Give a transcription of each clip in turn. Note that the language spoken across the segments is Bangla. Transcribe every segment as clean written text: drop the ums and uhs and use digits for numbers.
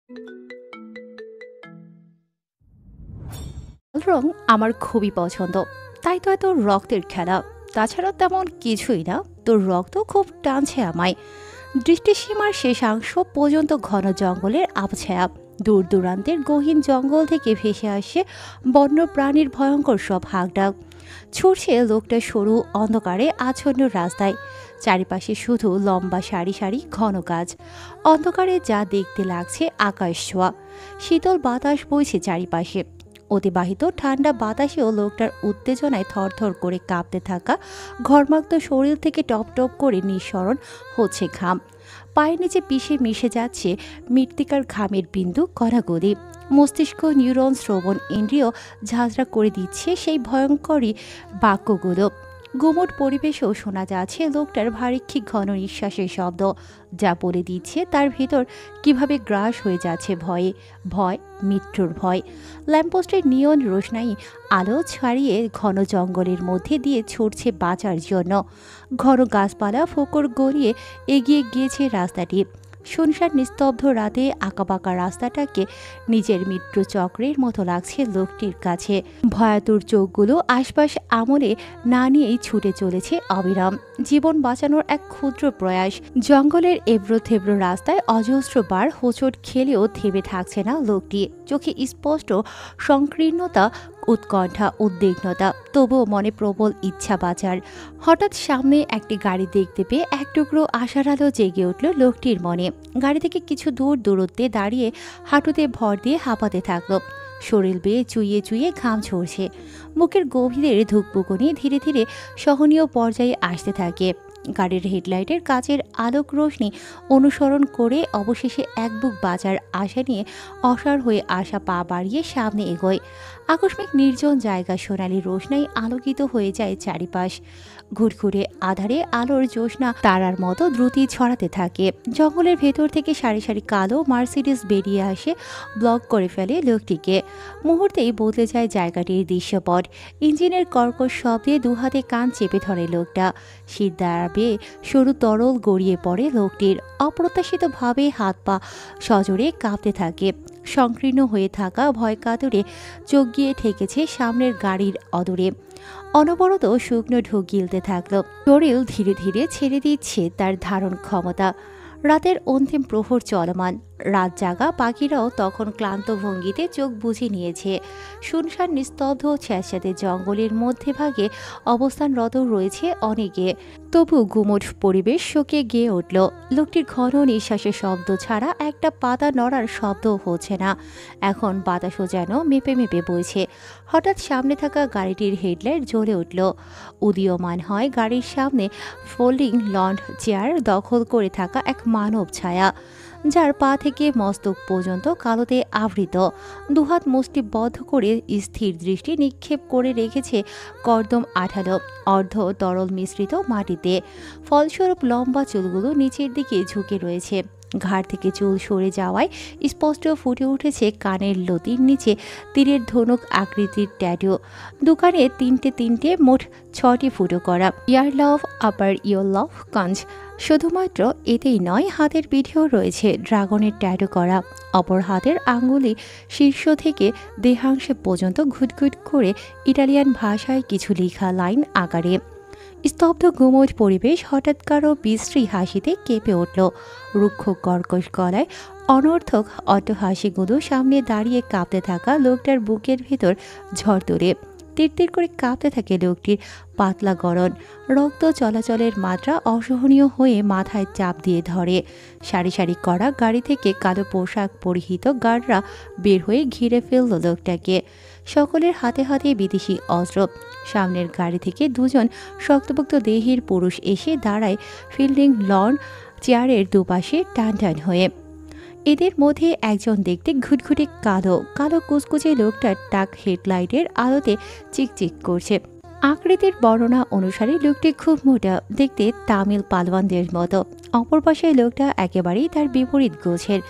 লাল রং আমার খুবই পছন্দ, তাই তো এত রক্তের খেলা। তাছাড়া তেমন কিছুই না, তোর রক্ত খুব টানছে আমায়। দৃষ্টিসীমার শেষাংশ পর্যন্ত ঘন জঙ্গলের আবছায়া। দূর দূরান্তের গহীন জঙ্গল থেকে ভেসে আসে বন্য প্রাণীর ভয়ঙ্কর সব হাঁকডাক। ছুটছে লোকটা সরু অন্ধকারে আচ্ছন্ন রাস্তায়। চারিপাশে শুধু লম্বা সারি সারি ঘন গাছ। অন্ধকারে যা দেখতে লাগছে আকাশ ছোঁয়া। শীতল বাতাস বইছে চারিপাশে। অতিবাহিত ঠান্ডা বাতাসেও লোকটার উত্তেজনায় থরথর করে কাঁপতে থাকা ঘর্মাক্ত শরীর থেকে টপ টপ করে নিঃসরণ হচ্ছে ঘাম। পায়ের নিচে পিষে মিশে যাচ্ছে মৃত্তিকার ঘামের বিন্দু কণাগুলি। মস্তিষ্ক, নিউরন, শ্রবণ ইন্দ্রিয় ঝাঁঝরা করে দিচ্ছে সেই ভয়ঙ্করী বাক্যগুলো। গুমট পরিবেশেও শোনা যাচ্ছে লোকটার ভারিক্ষিক ঘন নিঃশ্বাসের শব্দ, যা বলে দিচ্ছে তার ভিতর কিভাবে গ্রাস হয়ে যাচ্ছে ভয়ে। ভয়, মৃত্যুর ভয়। ল্যাম্পপোস্টের নিয়ন রোশনাই আলো ছাড়িয়ে ঘন জঙ্গলের মধ্যে দিয়ে ছুটছে বাঁচার জন্য। ঘন গাছপালা ফোকর গড়িয়ে এগিয়ে গিয়েছে রাস্তাটি। শুনশান নিস্তব্ধ রাতে আঁকাবাঁকা রাস্তাটাকে নিজের মৃত্যু চক্রের মতো লাগছে লোকটির কাছে। ভয়াতুর চোখগুলো আশপাশ আমলে না নিয়েই ছুটে চলেছে অবিরাম। জীবন বাঁচানোর এক ক্ষুদ্র প্রয়াস। জঙ্গলের এবড়ো থেবড়ো রাস্তায় অজস্র বার হোঁচট খেলেও থেমে থাকছে না লোকটি। চোখে স্পষ্ট সংকীর্ণতা, উৎকণ্ঠা, উদ্বিগ্নতা, তবুও মনে প্রবল ইচ্ছা বাঁচার। হঠাৎ সামনে একটি গাড়ি দেখতে পেয়ে এক টুকরো আশার আলো জেগে উঠল লোকটির মনে। গাড়ি থেকে কিছু দূর দূরত্বে দাঁড়িয়ে হাঁটুতে ভর দিয়ে হাঁপাতে থাকলো। শরীর বেয়ে চুইয়ে চুইয়ে ঘাম ঝরছে। বুকের গভীরে ধুকপুকুনি ধীরে ধীরে সহনীয় পর্যায়ে আসতে থাকে। গাড়ির হেডলাইটের কাচের আলোক রোশনি অনুসরণ করে অবশেষে এক বুক বাজার আশা নিয়ে অসাড় হয়ে আসা পা বাড়িয়ে সামনে এগোয়। আকস্মিক নির্জন জায়গা সোনালি রোশনাই আলোকিত হয়ে যায় চারিপাশ। ঘুরঘুরে আধারে আলোর জ্যোৎস্না তারার মতো দ্রুতি ছড়াতে থাকে। জঙ্গলের ভেতর থেকে সারি সারি কালো মার্সিডিজ বেরিয়ে আসে, ব্লক করে ফেলে লোকটিকে। মুহূর্তেই বদলে যায় জায়গাটির দৃশ্যপট। ইঞ্জিনের কর্কশ শব্দে দুহাতে কান চেপে ধরে লোকটা। শীত দ্বারা বেয়ে সরু তরল গড়িয়ে পড়ে লোকটির। অপ্রত্যাশিতভাবে হাত পা সজোরে কাঁপতে থাকে। সংকীর্ণ হয়ে থাকা ভয় কাতরে চোখ গিয়ে ঠেকেছে সামনের গাড়ির অদূরে। অনবরত শুকনো ঢোক গিলতে থাকলো। শরীর ধীরে ধীরে ছেড়ে দিচ্ছে তার ধারণ ক্ষমতা। রাতের অন্তিম প্রহর চলমান। রাত জাগা পাখিরাও তখন ক্লান্ত ভঙ্গিতে চোখ বুজে নিয়েছে। শুনশান নিস্তব্ধ স্যাঁতস্যাঁতে জঙ্গলের মধ্যভাগে অবস্থানরত রয়েছে অনেকে। তবু গুমট পরিবেশ শোকে গেয়ে উঠল। লোকটির ঘন নিঃশ্বাসের শব্দ ছাড়া একটা পাতা নড়ার শব্দ হচ্ছে না। এখন বাতাসও যেন মেপে মেপে বইছে। হঠাৎ সামনে থাকা গাড়িটির হেডলাইট জ্বলে উঠল। উদীয়মান হয় গাড়ির সামনে ফোল্ডিং লন্ড চেয়ার দখল করে থাকা এক মানব ছায়া, যার পা থেকে মস্তক পর্যন্ত কালোতে আবৃত। দুহাত মুষ্টিবদ্ধ করে স্থির দৃষ্টি নিক্ষেপ করে রেখেছে কর্দম আঠালো অর্ধ তরল মিশ্রিত মাটিতে। ফলস্বরূপ লম্বা চুলগুলো নিচের দিকে ঝুঁকে রয়েছে। ঘাড় থেকে চুল সরে যাওয়ায় স্পষ্ট ফুটে উঠেছে কানের লতির নিচে তীরের ধনুক আকৃতির ট্যাটু। দোকানে তিনটে তিনটে মোট 6টি ফুটো করা ইয়ার লাভ, আপার ইয়র লাভ, কঞ্চ। শুধুমাত্র এতেই নয়, হাতের পিঠেও রয়েছে ড্রাগনের ট্যাটু করা। অপর হাতের আঙ্গুলি শীর্ষ থেকে দেহাংশে পর্যন্ত ঘুটঘুট করে ইটালিয়ান ভাষায় কিছু লেখা লাইন আকারে। স্তব্ধ গুমট পরিবেশ হঠাৎ কারো বিশ্রী হাসিতে কেঁপে উঠল। রুক্ষ কর্কশ গলায় অনর্থক অট্টহাসিগুলো সামনে দাঁড়িয়ে কাঁপতে থাকা লোকটার বুকের ভেতর ঝড় তোলে। তীর করে কাঁপতে থাকে লোকটির পাতলা গড়ন। রক্ত চলাচলের মাত্রা অসহনীয় হয়ে মাথায় চাপ দিয়ে ধরে। সারি সারি করা গাড়ি থেকে কালো পোশাক পরিহিত গার্ডরা বের হয়ে ঘিরে ফেলল লোকটাকে। সকলের হাতে হাতে বিদেশি অস্ত্র। সামনের গাড়ি থেকে দুজন শক্তপোক্ত দেহের পুরুষ এসে দাঁড়ায় ফিল্ডিং লন চেয়ারের দুপাশে টান টান হয়ে। এদের মধ্যে একজন দেখতে ঘুটঘুটে কালো কালো কুচকুচে লোকটার টাক হেডলাইটের আলোতে চিকচিক করছে। আকৃতির বর্ণনা অনুসারে লোকটি খুব মোটা, দেখতে তামিল পালোয়ানদের মতো। অপর পাশে লোকটা একেবারেই তার বিপরীত গোছের।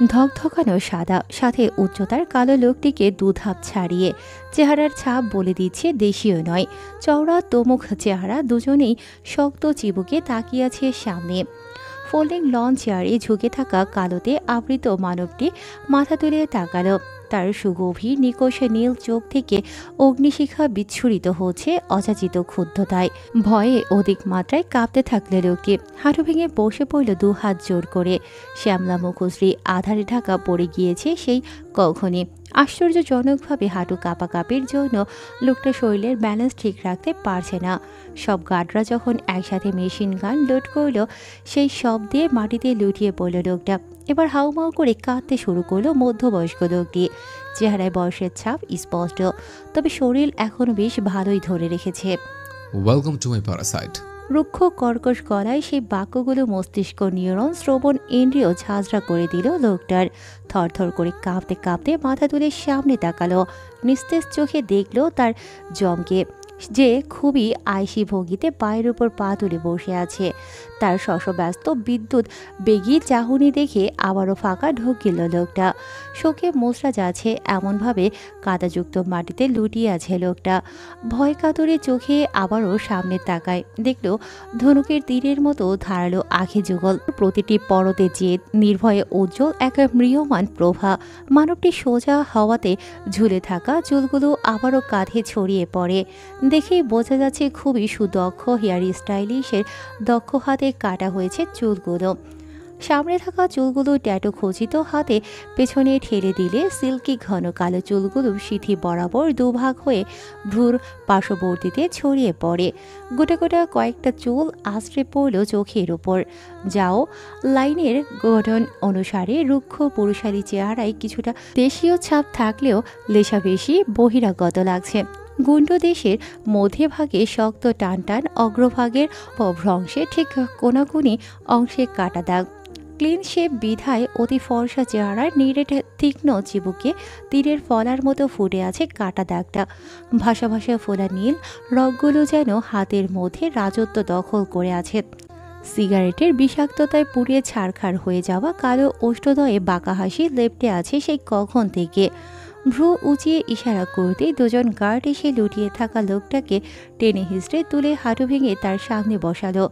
ধকধকানো সাদা, সাথে উচ্চতার কালো লোকটিকে দুধাপ ছাড়িয়ে। চেহারার ছাপ বলে দিচ্ছে দেশীয় নয়। চওড়া তোমুখ চেহারা, দুজনেই শক্ত চিবুকে তাকিয়ে আছে সামনে। ফোল্ডিং লন চেয়ারে ঝুঁকে থাকা কালোতে আবৃত মানবটি মাথা তুলে তাকালো। তার সুগভীর নিকষ নীল চোখ থেকে অগ্নিশিখা বিচ্ছুরিত হচ্ছে অযাচিত ক্ষুব্ধতায়। ভয়ে অধিক মাত্রায় কাঁপতে থাকলে লোকটি হাঁটু ভেঙে বসে পড়ল দুহাত জোর করে। শ্যামলা মুখশ্রী আধারে ঢাকা পড়ে গিয়েছে সেই কখনই। আশ্চর্যজনকভাবে হাঁটু কাঁপাকাঁপির জন্য লোকটা শরীরের ব্যালেন্স ঠিক রাখতে পারছে না। সব গার্ডরা যখন একসাথে মেশিন গান লোড করল, সেই শব্দে মাটিতে লুটিয়ে পড়ল লোকটা। এবার হাউমাউ করে কাঁদতে শুরু করলো মধ্যবয়স্ক লোকটি। চেহারায় বয়সের ছাপ স্পষ্ট, তবে শরীর এখনো বেশ ভালোই ধরে রেখেছে। Welcome to my Parasite. রুক্ষ কর্কশ গলায় সেই বাক্যগুলো মস্তিষ্ক নিউরন শ্রবণ ইন্দ্রিয় ঝাঁঝরা করে দিল লোকটার। থরথর করে কাঁপতে কাঁপতে মাথা তুলে সামনে তাকালো। নিস্তেজ চোখে দেখলো তার জমকে, যে খুবই আয়সী ভঙ্গিতে পায়ের উপর পা তুলে বসে আছে। তার শশব্যস্ত বিদ্যুৎ বেগী চাহনি দেখে আবারও ফাঁকা ঢোক গেল লোকটা। শোকে মোচড়া যাচ্ছে এমনভাবে কাদাযুক্ত মাটিতে লুটিয়ে আছে লোকটা। ভয় কাতরে চোখে আবারও সামনে তাকায়, দেখল ধনুকের তীরের মতো ধারালো আখি যুগল, প্রতিটি পরতে জেদ, নির্ভয়ে উজ্জ্বল এক ম্রিয়মান প্রভা। মানবটি সোজা হাওয়াতে ঝুলে থাকা চুলগুলো আবারও কাঁধে ছড়িয়ে পড়ে। দেখেই বোঝা যাচ্ছে খুবই সুদক্ষ হেয়ার স্টাইলিশের দক্ষ হাতে কাটা হয়েছে চুলগুলো। সামনে থাকা চুলগুলো ট্যাটু খচিত হাতে পেছনে ঠেলে দিলে সিল্কি ঘন কালো চুলগুলো সিথি বরাবর দুভাগ হয়ে ভ্রুর পার্শ্ববর্তীতে ছড়িয়ে পড়ে। গোটা গোটা কয়েকটা চুল আশ্রে পড়ল চোখের উপর। যাও লাইনের গঠন অনুসারে রুক্ষ পুরুষালী চেহারায় কিছুটা দেশীয় ছাপ থাকলেও লেশা বেশি বহিরাগত লাগছে। গুন্ড দেশের মধ্যভাগে শক্ত টান টান, অগ্রভাগের ভ্রংশে ঠিক কোনাকুনি অংশে কাটা দাগ। ক্লিন শেপ বিধায় অতি ফর্সা চেহারার নিরেট তীক্ষ্ণ চিবুকে তীরের ফলার মতো ফুটে আছে কাটা দাগটা। ভাসা ভাসা ফোলা নীল রগগুলো যেন হাতের মধ্যে রাজত্ব দখল করে আছে। সিগারেটের বিষাক্ততায় পুড়িয়ে ছারখার হয়ে যাওয়া কালো ওষ্ঠদয়ে বাঁকা হাসি লেপ্টে আছে সেই কখন থেকে। ভ্রু উঁচিয়ে ইশারা করতে দুজন গার্ড এসে লুটিয়ে থাকা লোকটাকে টেনে হিঁচড়ে তুলে হাঁটু ভেঙে তার সামনে বসালো।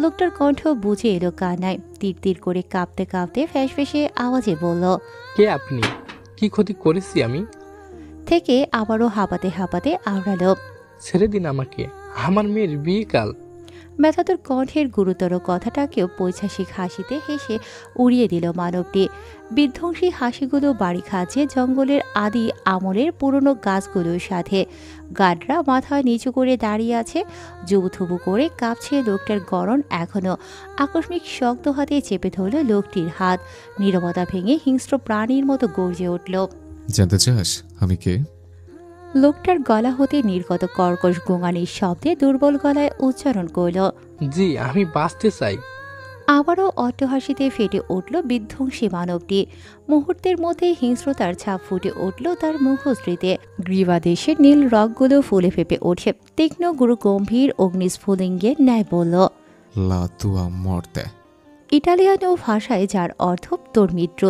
লোকটার কণ্ঠ বুঝে এলো কান্নায়। তীর তীর করে কাঁপতে কাঁপতে ফ্যাঁসফেঁসে আওয়াজে বলল, কে আপনি? কি ক্ষতি করেছি আমি? থেকে আবারও হাঁপাতে হাঁপাতে আওড়ালো, ছেড়ে দিন আমাকে, আমার মেয়ের বিয়ে কাল। ব্যথাতুর কণ্ঠের গুরুতর কথাটাকেও পৈশাসিক হাসিতে হেসে উড়িয়ে দিল মানবটি। বিধ্বংসী হাসিগুলো বাড়ি খাচ্ছে জঙ্গলের আদি আমলের পুরনো গাছগুলোর সাথে। গার্ডরা মাথা নিচু করে দাঁড়িয়ে আছে, জুবুথুবু করে কাঁপছে লোকটার গরণ এখনো। আকস্মিক শক্ত হাতে চেপে ধরল লোকটির হাত। নীরবতা ভেঙে হিংস্র প্রাণীর মতো গর্জে উঠল, জানতে চাস আমি কে? লোকটার গলা হতে নির্গত কর্কশ গোঙানির শব্দে দুর্বল গলায় উচ্চারণ করল, জি, আমি বাঁচতে চাই। আবারও অট্টহাসিতে ফেটে উঠল বিধ্বংসী মানবটি। মুহূর্তের মধ্যে হিংস্রতার ছাপ ফুটে উঠল তার মুখশ্রীতে। গ্রীবাদেশের নীল রগগুলো ফুলে ফেপে ওঠে। তীক্ষ্ণ গুরু গম্ভীর অগ্নিস্ফুলিঙ্গের ন্যায় বলল, লা তুয়া মরতে। ইটালিয়ানো ভাষায় যার অর্থ তোর মিত্র।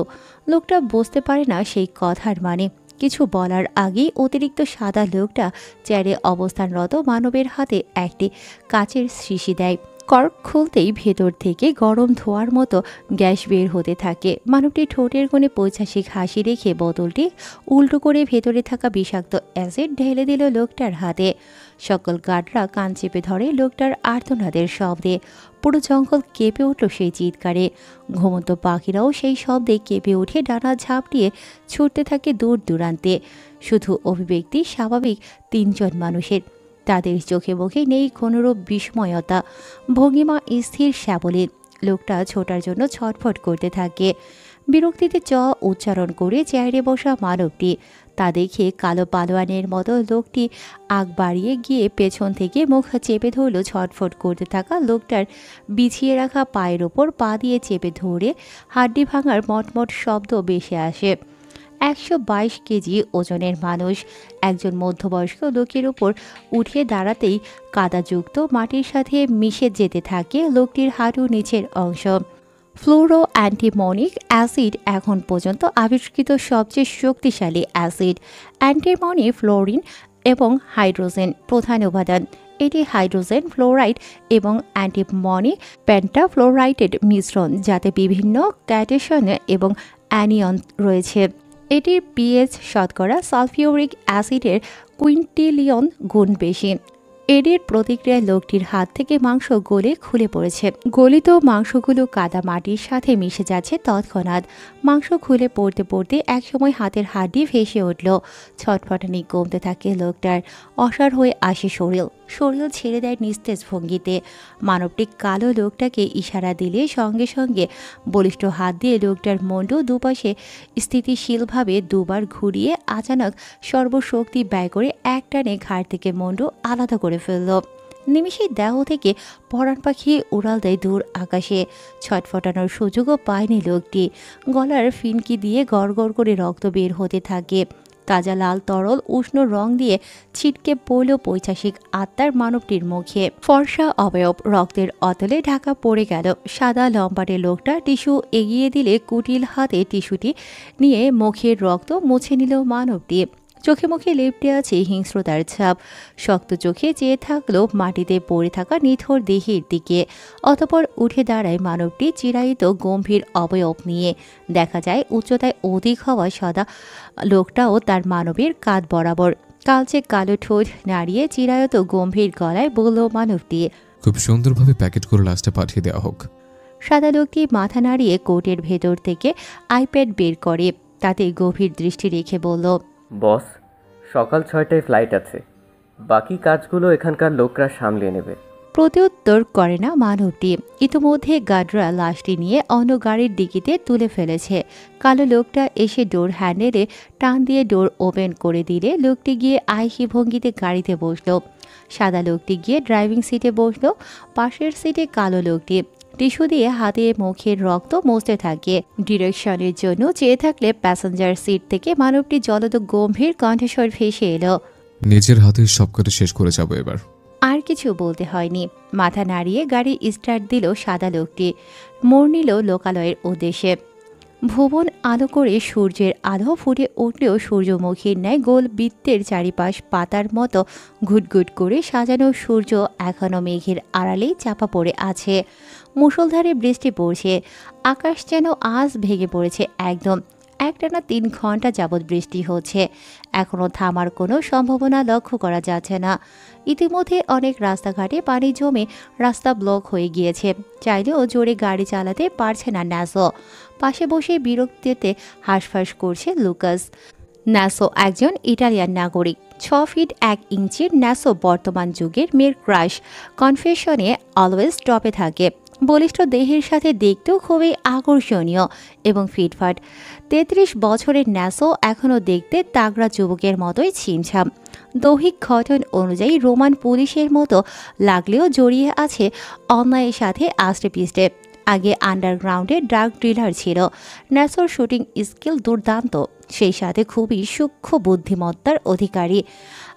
লোকটা বুঝতে পারে না সেই কথার মানে। কিছু বলার আগেই অতিরিক্ত সাদা লোকটা চেয়ারে অবস্থানরত মানবের হাতে একটি কাচের শিশি দেয়। কর্ক খুলতেই ভেতর থেকে গরম ধোঁয়ার মতো গ্যাস বের হতে থাকে। মানবটি ঠোঁটের কোণে পৈশাসিক হাসি রেখে বোতলটি উল্টো করে ভেতরে থাকা বিষাক্ত অ্যাসিড ঢেলে দিল লোকটার হাতে। সকল গার্ডরা কান চেপে ধরে লোকটার আর্তনাদের শব্দে। পুরো জঙ্গল কেঁপে উঠল সেই চিৎকারে। ঘুমন্ত পাখিরাও সেই শব্দে কেঁপে উঠে ডানা ঝাপটিয়ে ছুটতে থাকে দূর দূরান্তে। শুধু অভিব্যক্তি স্বাভাবিক তিনজন মানুষের। তাদের চোখে মুখে নেই কোনোরূপ বিস্ময়তা, ভঙ্গিমা স্থির সাবলীল। লোকটা ছোটার জন্য ছটফট করতে থাকে। বিরক্তিতে চ উচ্চারণ করে চেয়ারে বসা মানবটি তা দেখে কালো পালোয়ানের মতো লোকটি আগ বাড়িয়ে গিয়ে পেছন থেকে মুখ চেপে ধরল ছটফট করতে থাকা লোকটার বিছিয়ে রাখা পায়ের ওপর পা দিয়ে চেপে ধরে হাড্ডি ভাঙার মটমট শব্দ ভেসে আসে। 122 কেজি ওজনের মানুষ একজন মধ্যবয়স্ক লোকের উপর উঠে দাঁড়াতেই কাদাযুক্ত মাটির সাথে মিশে যেতে থাকে লোকটির হাঁটু নিচের অংশ। ফ্লোরো অ্যান্টিমনিক অ্যাসিড এখন পর্যন্ত আবিষ্কৃত সবচেয়ে শক্তিশালী অ্যাসিড। অ্যান্টিমনি, ফ্লোরিন এবং হাইড্রোজেন প্রধান উপাদান। এটি হাইড্রোজেন ফ্লোরাইড এবং অ্যান্টিমনি পেন্টাফ্লোরাইডের মিশ্রণ, যাতে বিভিন্ন ক্যাটায়ন এবং অ্যানিয়ন রয়েছে। এটির পিএইচ শতকরা সালফিউরিক অ্যাসিডের কুইন্টিলিয়ন গুণ বেশি। এডির প্রতিক্রিয়ায় লোকটির হাত থেকে মাংস গলে খুলে পড়েছে। গলিত মাংসগুলো কাদা মাটির সাথে মিশে যাচ্ছে তৎক্ষণাৎ। মাংস খুলে পড়তে পড়তে একসময় হাতের হাড্ডি ভেসে উঠল। ছটফটানি কমতে থাকে লোকটার। অসাড় হয়ে আসে শরীর ছেড়ে দেয় নিস্তেজ ভঙ্গিতে। মানবটি কালো লোকটাকে ইশারা দিলে সঙ্গে সঙ্গে বলিষ্ঠ হাত দিয়ে লোকটার মুন্ডু দুপাশে স্থিতিশীলভাবে দুবার ঘুরিয়ে আচানক সর্বশক্তি ব্যয় করে একটানে ঘাড় থেকে মুন্ডু আলাদা করে ফেলল। নিমিষেই দেহ থেকে পরাণ পাখি উড়াল দেয় দূর আকাশে। ছটফটানোর সুযোগও পায়নি লোকটি। গলার ফিনকি দিয়ে গড়গড় করে রক্ত বের হতে থাকে। তাজা লাল তরল উষ্ণ রং দিয়ে ছিটকে পড়ল পৈশাচিক আত্মার মানবটির মুখে। ফর্সা অবয়ব রক্তের অতলে ঢাকা পড়ে গেল। সাদা লম্বাটে লোকটা টিস্যু এগিয়ে দিলে কুটিল হাতে টিস্যুটি নিয়ে মুখের রক্ত মুছে নিল মানবটি। চোখে মুখে লেপ্টে আছে হিংস্রতার ছাপ। শক্ত চোখে চেয়ে থাকলো মাটিতে পড়ে থাকা নিথর দেহের দিকে। অতঃপর উঠে দাঁড়ায় মানবটি চিরায়িত গম্ভীর অবয়ব নিয়ে। দেখা যায় উচ্চতায় অধিক হওয়া সাদা লোকটাও তার মানবের কাঁধ বরাবর। কালচে কালো ঠোঁট নাড়িয়ে চিরায়ত গম্ভীর গলায় বলল মানবটি, খুব সুন্দরভাবে প্যাকেট করে লাস্টে পাঠিয়ে দেওয়া হোক। সাদা লোকটি মাথা নাড়িয়ে কোটের ভেতর থেকে আইপ্যাড বের করে। তাতে গভীর দৃষ্টি রেখে বলল, বস, সকাল 6টায় ফ্লাইট আছে। বাকি কাজগুলো এখানকার লোকরা সামলে নেবে। প্রত্যুত্তর করে না মানবটি। ইতিমধ্যে গার্ডরা লাশটি নিয়ে অন্য গাড়ির ডিকিতে তুলে ফেলেছে। কালো লোকটা এসে ডোর হ্যান্ডেলে টান দিয়ে ডোর ওপেন করে দিলে লোকটি গিয়ে আইসি ভঙ্গিতে গাড়িতে বসলো। সাদা লোকটি গিয়ে ড্রাইভিং সিটে বসলো। পাশের সিটে কালো লোকটি টিস্যু দিয়ে হাতে মুখের রক্ত মুছতে থাকে। ডিরেকশনের জন্য চেয়ে থাকলে প্যাসেঞ্জার সিট থেকে মানবটি জলদ গম্ভীর কণ্ঠস্বর ভেসে এলো, নিজের হাতে সব কাজ শেষ করে যাবো এবার। আর কিছু বলতে হয়নি। মাথা নাড়িয়ে গাড়ি স্টার্ট দিল সাদা লোকটি। মোড় নিল লোকালয়ের উদ্দেশ্যে। ভুবন আলো করে সূর্যের আলো ফুটে উঠলেও সূর্যমুখীর ন্যায় গোল বৃত্তের চারিপাশ পাতার মতো ঘুটঘুট করে সাজানো সূর্য এখনও মেঘের আড়ালেই চাপা পড়ে আছে। মুষলধারে বৃষ্টি পড়ছে। আকাশ যেন আজ ভেঙে পড়েছে একদম। একটানা 3 ঘন্টা যাবৎ বৃষ্টি হচ্ছে। এখনও থামার কোনো সম্ভাবনা লক্ষ্য করা যাচ্ছে না। ইতিমধ্যে অনেক রাস্তাঘাটে পানি জমে রাস্তা ব্লক হয়ে গিয়েছে। চাইলেও জোরে গাড়ি চালাতে পারছে না ন্যাসো। পাশে বসে বিরক্তিতে হাঁসফাঁস করছে লুকাস। ন্যাসো একজন ইটালিয়ান নাগরিক। 6 ফিট 1 ইঞ্চির ন্যাসো বর্তমান যুগের মেয়ের ক্রাশ। কনফেশনে অলওয়েজ টপে থাকে। বলিষ্ঠ দেহের সাথে দেখতেও খুবই আকর্ষণীয় এবং ফিটফাট। 33 বছরের ন্যাসো এখনও দেখতে তাগড়া যুবকের মতোই ছিমছাম। দৈহিক গঠন অনুযায়ী রোমান পুলিশের মতো লাগলেও জড়িয়ে আছে অন্যায়ের সাথে আষ্টে পিষ্টে। আগে আন্ডারগ্রাউন্ডে ড্রাগ ডিলার ছিল। ন্যাসোর শুটিং স্কিল দুর্দান্ত, সেই সাথে খুবই সূক্ষ্ম বুদ্ধিমত্তার অধিকারী।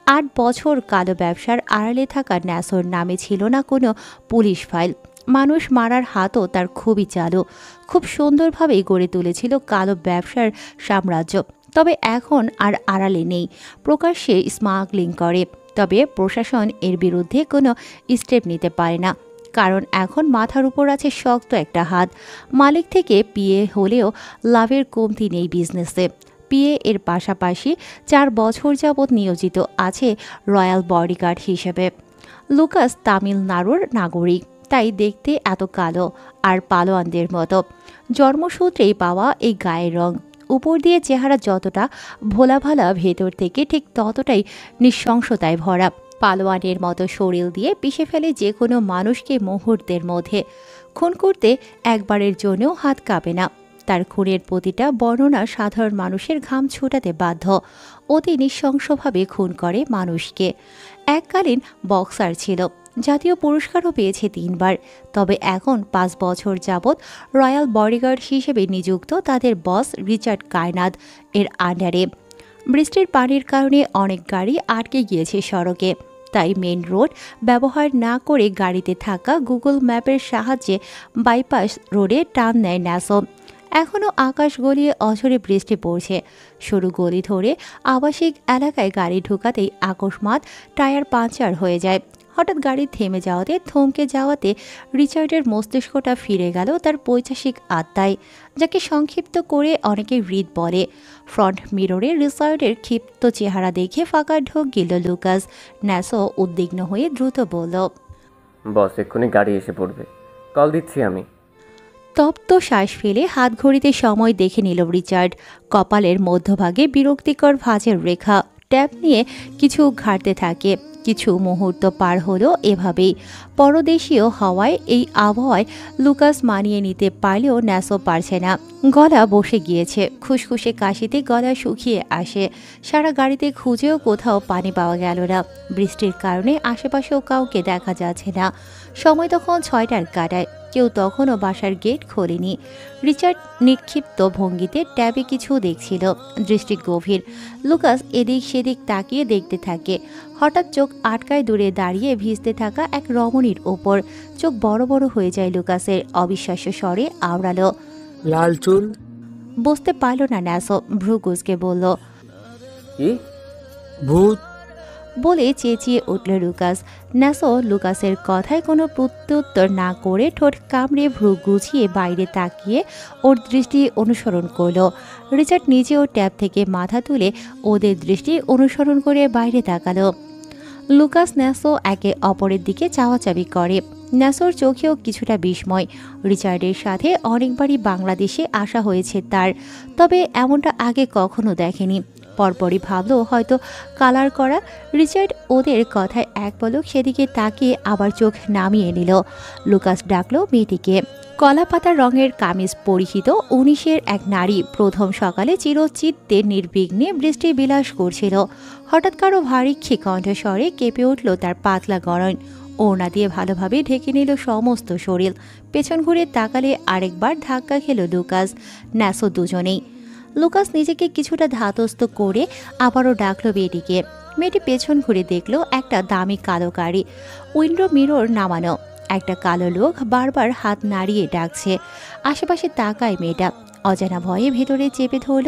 8 বছর কালো ব্যবসার আড়ালে থাকা ন্যাসোর নামে ছিল না কোনো পুলিশ ফাইল। মানুষ মারার হাতও তার খুবই চালু। খুব সুন্দরভাবে গড়ে তুলেছিল কালো ব্যবসার সাম্রাজ্য। তবে এখন আর আড়ালে নেই, প্রকাশ্যে স্মাগলিং করে। তবে প্রশাসন এর বিরুদ্ধে কোনো স্টেপ নিতে পারে না, কারণ এখন মাথার উপর আছে শক্ত একটা হাত। মালিক থেকে পিএ হলেও লাভের কমতি নেই বিজনেসে। পিএ এর পাশাপাশি 4 বছর যাবৎ নিয়োজিত আছে রয়্যাল বডিগার্ড হিসেবে। লুকাস তামিলনাড়ুর নাগরিক, তাই দেখতে এত কালো আর পালোয়ানদের মতো। জন্মসূত্রেই পাওয়া এই গায়ের রং। উপর দিয়ে চেহারা যতটা ভোলা ভালা, ভেতর থেকে ঠিক ততটাই নৃশংসতায় ভরা। পালোয়ানের মতো শরীর দিয়ে পিষে ফেলে যে কোনো মানুষকে মুহূর্তের মধ্যে। খুন করতে একবারের জন্যও হাত কাঁপে না। তার খুনের প্রতিটা বর্ণনা সাধারণ মানুষের ঘাম ছুটাতে বাধ্য। অতি নৃশংসভাবে খুন করে মানুষকে। এককালীন বক্সার ছিল, জাতীয় পুরস্কারও পেয়েছে 3 বার। তবে এখন 5 বছর যাবৎ রয়্যাল বডিগার্ড হিসেবে নিযুক্ত তাদের বস রিচার্ড কায়নাদ এর আন্ডারে। বৃষ্টির পানির কারণে অনেক গাড়ি আটকে গিয়েছে সড়কে। তাই মেন রোড ব্যবহার না করে গাড়িতে থাকা গুগল ম্যাপের সাহায্যে বাইপাস রোডে টান নেয় ন্যাসো। এখনও আকাশ গলিয়ে অঝরে বৃষ্টি পড়ছে। সরু গলি ধরে আবাসিক এলাকায় গাড়ি ঢুকাতেই আকস্মাৎ টায়ার পাঞ্চার হয়ে যায়। হঠাৎ গাড়ি থেমে যাওয়াতে থমকে যাওয়াতে রিচার্ডের মস্তিষ্কটা ফিরে গেল তার পৈশাসিক আত্মায়, যাকে সংক্ষিপ্ত করে অনেকে হৃদ বলে। ফ্রন্ট মিররে রিচার্ডের ক্ষিপ্ত চেহারা দেখে ফাঁকা ঢোক গেল লুকাস। ন্যাসো উদ্বিগ্ন হয়ে দ্রুত বলল, বস এক্ষুনি গাড়ি এসে পড়বে, কল দিচ্ছি আমি। তপ্ত শ্বাস ফেলে হাত ঘড়িতে সময় দেখে নিল রিচার্ড। কপালের মধ্যভাগে বিরক্তিকর ভাঁজের রেখা। ট্যাব নিয়ে কিছু ঘাটতে থাকে। কিছু মুহূর্ত পার হলো এভাবেই। পরদেশীয় হওয়ায় এই আবহাওয়ায় লুকাস মানিয়ে নিতে পারলেও ন্যাসো পারছে না। গলা বসে গিয়েছে, খুসখুসে কাশিতে গলা শুকিয়ে আসে। সারা গাড়িতে খুঁজেও কোথাও পানি পাওয়া গেল না। বৃষ্টির কারণে আশেপাশেও কাউকে দেখা যাচ্ছে না। সময় তখন 6টার কাটায়। কেউ তখনও বাসার গেট খোলেনি। রিচার্ড নিক্ষিপ্ত ভঙ্গিতে ট্যাবে কিছু দেখছিল, দৃষ্টি গভীর। লুকাস এদিক সেদিক তাকিয়ে দেখতে থাকে। হঠাৎ চোখ আটকায় দূরে দাঁড়িয়ে ভিজতে থাকা এক রমণীর ওপর। চোখ বড় বড় হয়ে যায় লুকাসের। অবিশ্বাস্য স্বরে আওড়ালো, লাল চুল। বুঝতে পারল না ন্যাসো। ভ্রু কুঁচকে বলল, কি? ভূত। বলে চেঁচিয়ে উঠল লুকাস। ন্যাসো লুকাসের কথায় কোনো প্রত্যুত্তর না করে ঠোঁট কামড়ে ভ্রু গুছিয়ে বাইরে তাকিয়ে ওর দৃষ্টি অনুসরণ করল। রিচার্ড নিজেও ট্যাব থেকে মাথা তুলে ওদের দৃষ্টি অনুসরণ করে বাইরে তাকালো। লুকাস ন্যাসো একে অপরের দিকে চাওয়াচাবি করে। ন্যাসোর চোখেও কিছুটা বিস্ময়। রিচার্ডের সাথে অনেকবারই বাংলাদেশে আসা হয়েছে তার, তবে এমনটা আগে কখনো দেখেনি। পরপরই ভাবলো হয়তো কালার করা। রিচার্ড ওদের কথায় এক পলক সেদিকে তাকিয়ে আবার চোখ নামিয়ে নিল। লুকাস ডাকলো মেয়েটিকে। কলাপাতা রঙের কামিজ পরিহিত 19-এর এক নারী প্রথম সকালে চিরচিত্তে নির্বিঘ্নে বৃষ্টি বিলাস করছিল। হঠাৎ কারো ভারীক্ষী কণ্ঠস্বরে কেঁপে উঠল তার পাতলা গড়ন। ওড়না দিয়ে ভালোভাবে ঢেকে নিল সমস্ত শরীর। পেছন ঘুরে তাকালে আরেকবার ধাক্কা খেল লুকাস, ন্যাসো দুজনেই। লুকাস নিজেকে কিছুটা ধাতস্থ করে আবারও ডাকলো মেয়েটিকে। মেয়েটি পেছন ঘুরে দেখলো একটা দামি কালো গাড়ি, উইন্ডো মিরর নামানো। একটা কালো লোক বারবার হাত নাড়িয়ে ডাকছে। আশেপাশে তাকায় মেয়েটা। অজানা ভয়ে ভেতরে চেপে ধরল।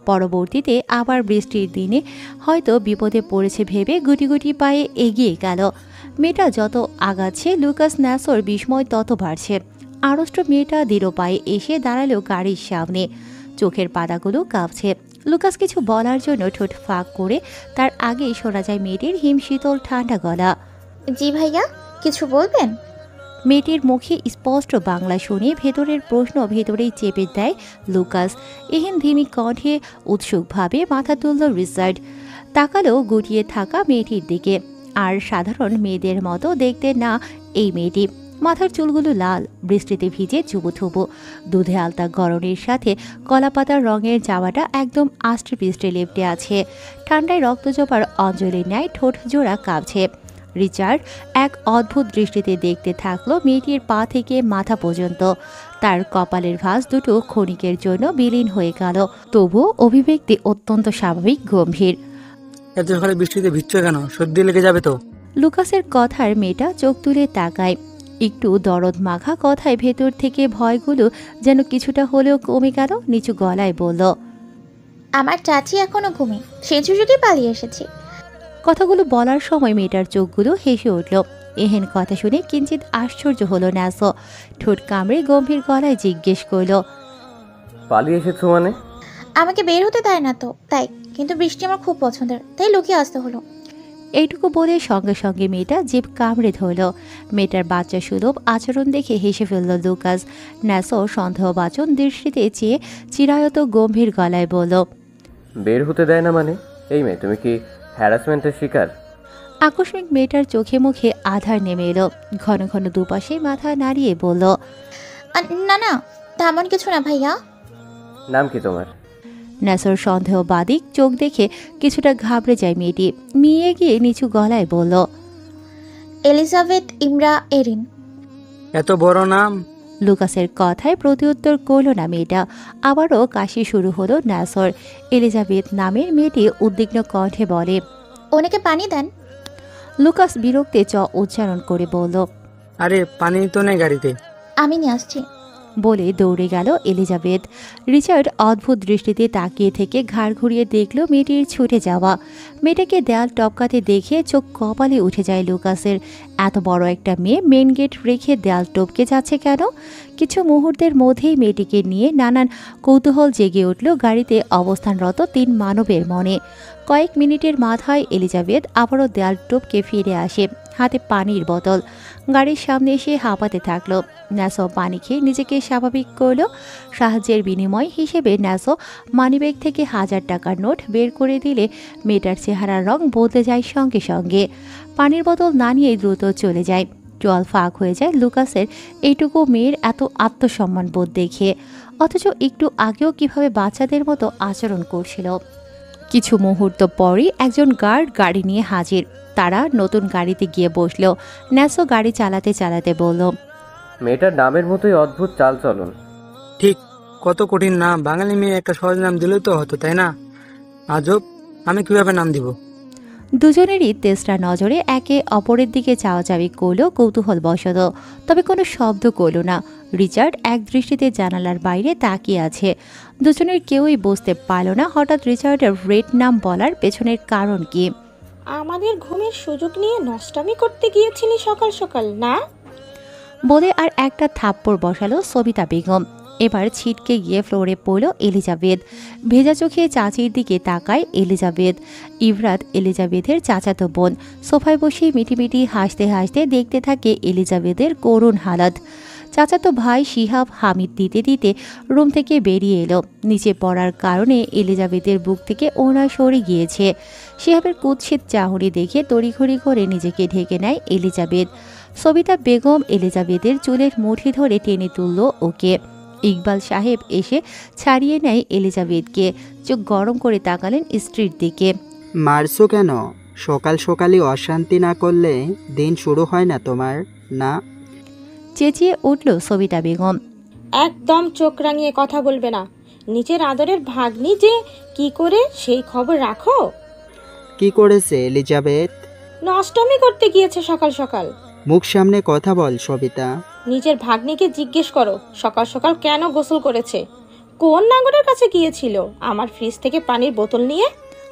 পরবর্তীতে আবার বৃষ্টির দিনে হয়তো বিপদে পড়েছে ভেবে গুটি গুটি পায়ে এগিয়ে গেল। মেয়েটা যত আগাচ্ছে লুকাস ন্যাসোর বিস্ময় তত বাড়ছে। আড়ষ্ট মেয়েটা দৃঢ় পায়ে এসে দাঁড়ালো গাড়ির সামনে। চোখের পাতাগুলো কাঁপছে। লুকাস কিছু বলার জন্য ঠোঁট ফাঁক করে তার আগেই শোনা যায় মেয়েটির হিমশীতল ঠান্ডা গলা, জি ভাইয়া, কিছু বলবেন? মেয়েটির মুখে স্পষ্ট বাংলা শুনে ভেতরের প্রশ্ন ভেতরেই চেপে দেয় লুকাস। এহেন ধিমি কণ্ঠে উৎসুকভাবে মাথা তুলল রিচার্ড। তাকালো গুটিয়ে থাকা মেয়েটির দিকে। আর সাধারণ মেয়েদের মতো দেখতে না এই মেয়েটি। মাথার চুলগুলো লাল, বৃষ্টিতে ভিজে চুবুথুবু। দুধে আলতা গরনের সাথে কলাপাতার রঙের জামাটা একদম আষ্টে পৃষ্ঠে লেপটে আছে। ঠান্ডায় রক্তজোপার অঞ্জলির ন্যায় ঠোঁট জোড়া কাঁপছে। রিচার্ড এক অদ্ভুত দৃষ্টিতে দেখতে থাকলো মেয়েটির পা থেকে মাথা পর্যন্ত। তার কপালের ভাঁজ দুটো ক্ষণিকের জন্য বিলীন হয়ে গেল। তবুও অভিব্যক্তি অত্যন্ত স্বাভাবিক, গম্ভীর। এত সকালে বৃষ্টিতে ভিজছো কেন? সর্দি লেগে যাবে তো। লুকাসের কথার মেয়েটা চোখ তুলে তাকায়। একটু দরদ মাখা কথায় ভেতর থেকে ভয়গুলো যেন কিছুটা হলেও কমে গেল। নিচু গলায় বলল, আমার চাচি এখনো ঘুমে, সেঞ্চুরিটি পালিয়ে এসেছি। কথাগুলো বলার সময় মেয়েটার চোখগুলো হেসে উঠল। এহেন কথা শুনে কিঞ্চিত আশ্চর্য হলো ন্যাসো। ঠোঁট কামড়ে গম্ভীর গলায় জিজ্ঞেস করল, পালিয়ে এসেছো মানে? আমাকে বের হতে দেয় না তো, তাই। কিন্তু বৃষ্টি আমার খুব পছন্দের, তাই লুকিয়ে আসতে হলো। এইটুকু বলে সঙ্গে সঙ্গে মেয়েটা জিভ কামড়ে ধরল। মেয়েটার বাচ্চা সুলভ আচরণ দেখে হেসে ফেলল লুকাস। ন্যাসো সন্দেহবাচন দৃষ্টিতে চেয়ে চিরায়ত গম্ভীর গলায় বলল, বের হতে দেয় না মানে? এই মেয়ে, তুমি কি হ্যারাসমেন্টের শিকার? আকস্মিক মেয়েটার চোখে মুখে আধার নেমে এলো। ঘন ঘন দুপাশে মাথা নাড়িয়ে বলল, না না, তেমন কিছু না ভাইয়া। নাম কি তোমার? ন্যাসোর সন্দেহবাদিক চোখ দেখে কিছুটা ঘাবড়ে যায় মেয়েটি। মিয়ে গিয়ে নিচু গলায় বলল, এলিজাবেথ ইমরা এরিন। এত বড় নাম। লুকাসের কথায় প্রত্যুত্তর করল না মেয়েটা। আবারও কাশি শুরু হলো ন্যাসর। এলিজাবেথ নামের মেয়েটি উদ্বিগ্ন কণ্ঠে বলে, ওনাকে পানি দেন। লুকাস বিরক্তে উচ্চারণ করে বলল, আরে পানি তো নেই গাড়িতে। আমি নিয়ে আসছি। বলে দৌড়ে গেল এলিজাবেথ। রিচার্ড অদ্ভুত দৃষ্টিতে তাকিয়ে থেকে ঘাড় ঘুরিয়ে দেখল মেয়েটির ছুটে যাওয়া। মেয়েটাকে দেয়াল টপকাতে দেখে চোখ কপালে উঠে যায় লুকাসের। এত বড় একটা মেয়ে মেন গেট রেখে দেয়াল টপকে যাচ্ছে কেন? কিছু মুহূর্তের মধ্যেই মেয়েটিকে নিয়ে নানান কৌতূহল জেগে উঠল গাড়িতে অবস্থানরত 3 মানবের মনে। কয়েক মিনিটের মাথায় এলিজাবেথ আবারও দেয়াল টপকে ফিরে আসে, হাতে পানির বোতল। গাড়ির সামনে এসে হাঁপাতে থাকলো। ন্যাসো পানি খেয়ে নিজেকে স্বাভাবিক করল। সাহায্যের বিনিময় হিসেবে ন্যাসো মানিব্যাগ থেকে 1000 টাকার নোট বের করে দিলে মেয়েটার চেহারার রং বদলে যায় সঙ্গে সঙ্গে। পানির বোতল না নিয়ে দ্রুত চলে যায়। জল ফাঁক হয়ে যায় লুকাসের এইটুকু মেয়ের এত আত্মসম্মান বোধ দেখে, অথচ একটু আগেও কিভাবে বাচ্চাদের মতো আচরণ করছিল। কিছু মুহূর্ত পরই একজন গার্ড গাড়ি নিয়ে হাজির। তারা নতুন গাড়িতে গিয়ে বসলো। ন্যাসো গাড়ি চালাতে চালাতে বলল, মেয়েটার নামের মতোই অদ্ভুত চালচলন। ঠিক, কত কঠিন নাম। বাঙালি মেয়ে একটা সহজ নাম দিলেই তো হতো, তাই না? আজব, আমি কিভাবে নাম দিব? দুজনেরই তেষ্টা নজরে একে অপরের দিকে চাওয়াচাওয়ি করল কৌতূহল বশত, তবে কোনো শব্দ করল না। রিচার্ড এক দৃষ্টিতে জানালার বাইরে তাকিয়ে আছে। দুজনের কেউই বুঝতে পারল না হঠাৎ রিচার্ডের রেড নাম বলার পেছনের কারণ কি। আমাদের ঘুমের সুযোগ নিয়ে নষ্টামি করতে গিয়েছিলি সকাল সকাল, না? বলে আর একটা থাপ্পড় বসালো সবিতা বেগম। এবার ছিটকে গিয়ে ফ্লোরে পড়ল এলিজাবেথ। ভেজা চোখে চাচির দিকে তাকায় এলিজাবেথ। ইভরাত এলিজাবেথের চাচাতো বোন। সোফায় বসে মিটিমিটি হাসতে হাসতে দেখতে থাকে এলিজাবেথের করুণ হালাত। চাচাতো ভাই শিহাব হামিদ দিতে দিতে রুম থেকে বেরিয়ে এলো। নিচে পড়ার কারণে এলিজাবেথের বুক থেকে ওনা সরে গিয়েছে। শিহাবের কুৎসিত চাহনি দেখে তড়িঘড়ি করে নিজেকে ঢেকে নেয় এলিজাবেথ। সবিতা বেগম এলিজাবেথের চুলের মুঠি ধরে টেনে তুলল ওকে। ইকবাল সাহেব এসে ছাড়িয়ে নেয় এলিজাবেথকে। চোখ গরম করে তাকালেন স্ত্রীর দিকে। মারছো কেন? সকাল সকালই অশান্তি না করলে দিন শুরু হয় না তোমার, না? চেঁচিয়ে উঠল সবিতা বেগম। একদম চোখ রাঙিয়ে কথা বলবে না। নিজের আদরের ভাগ্নি যে কি করে সেই খবর রাখো। কি করেছে এলিজাবেথ? নষ্টামি করতে গিয়েছে সকাল সকাল। মুখ সামনে কথা বল সবিতা। নিজের ভাগ্নিকে জিজ্ঞেস করো সকাল সকাল কেন গোসল করেছে। কোন নাগরের কাছে গিয়েছিল আমার ফ্রিজ থেকে পানির বোতল নিয়ে?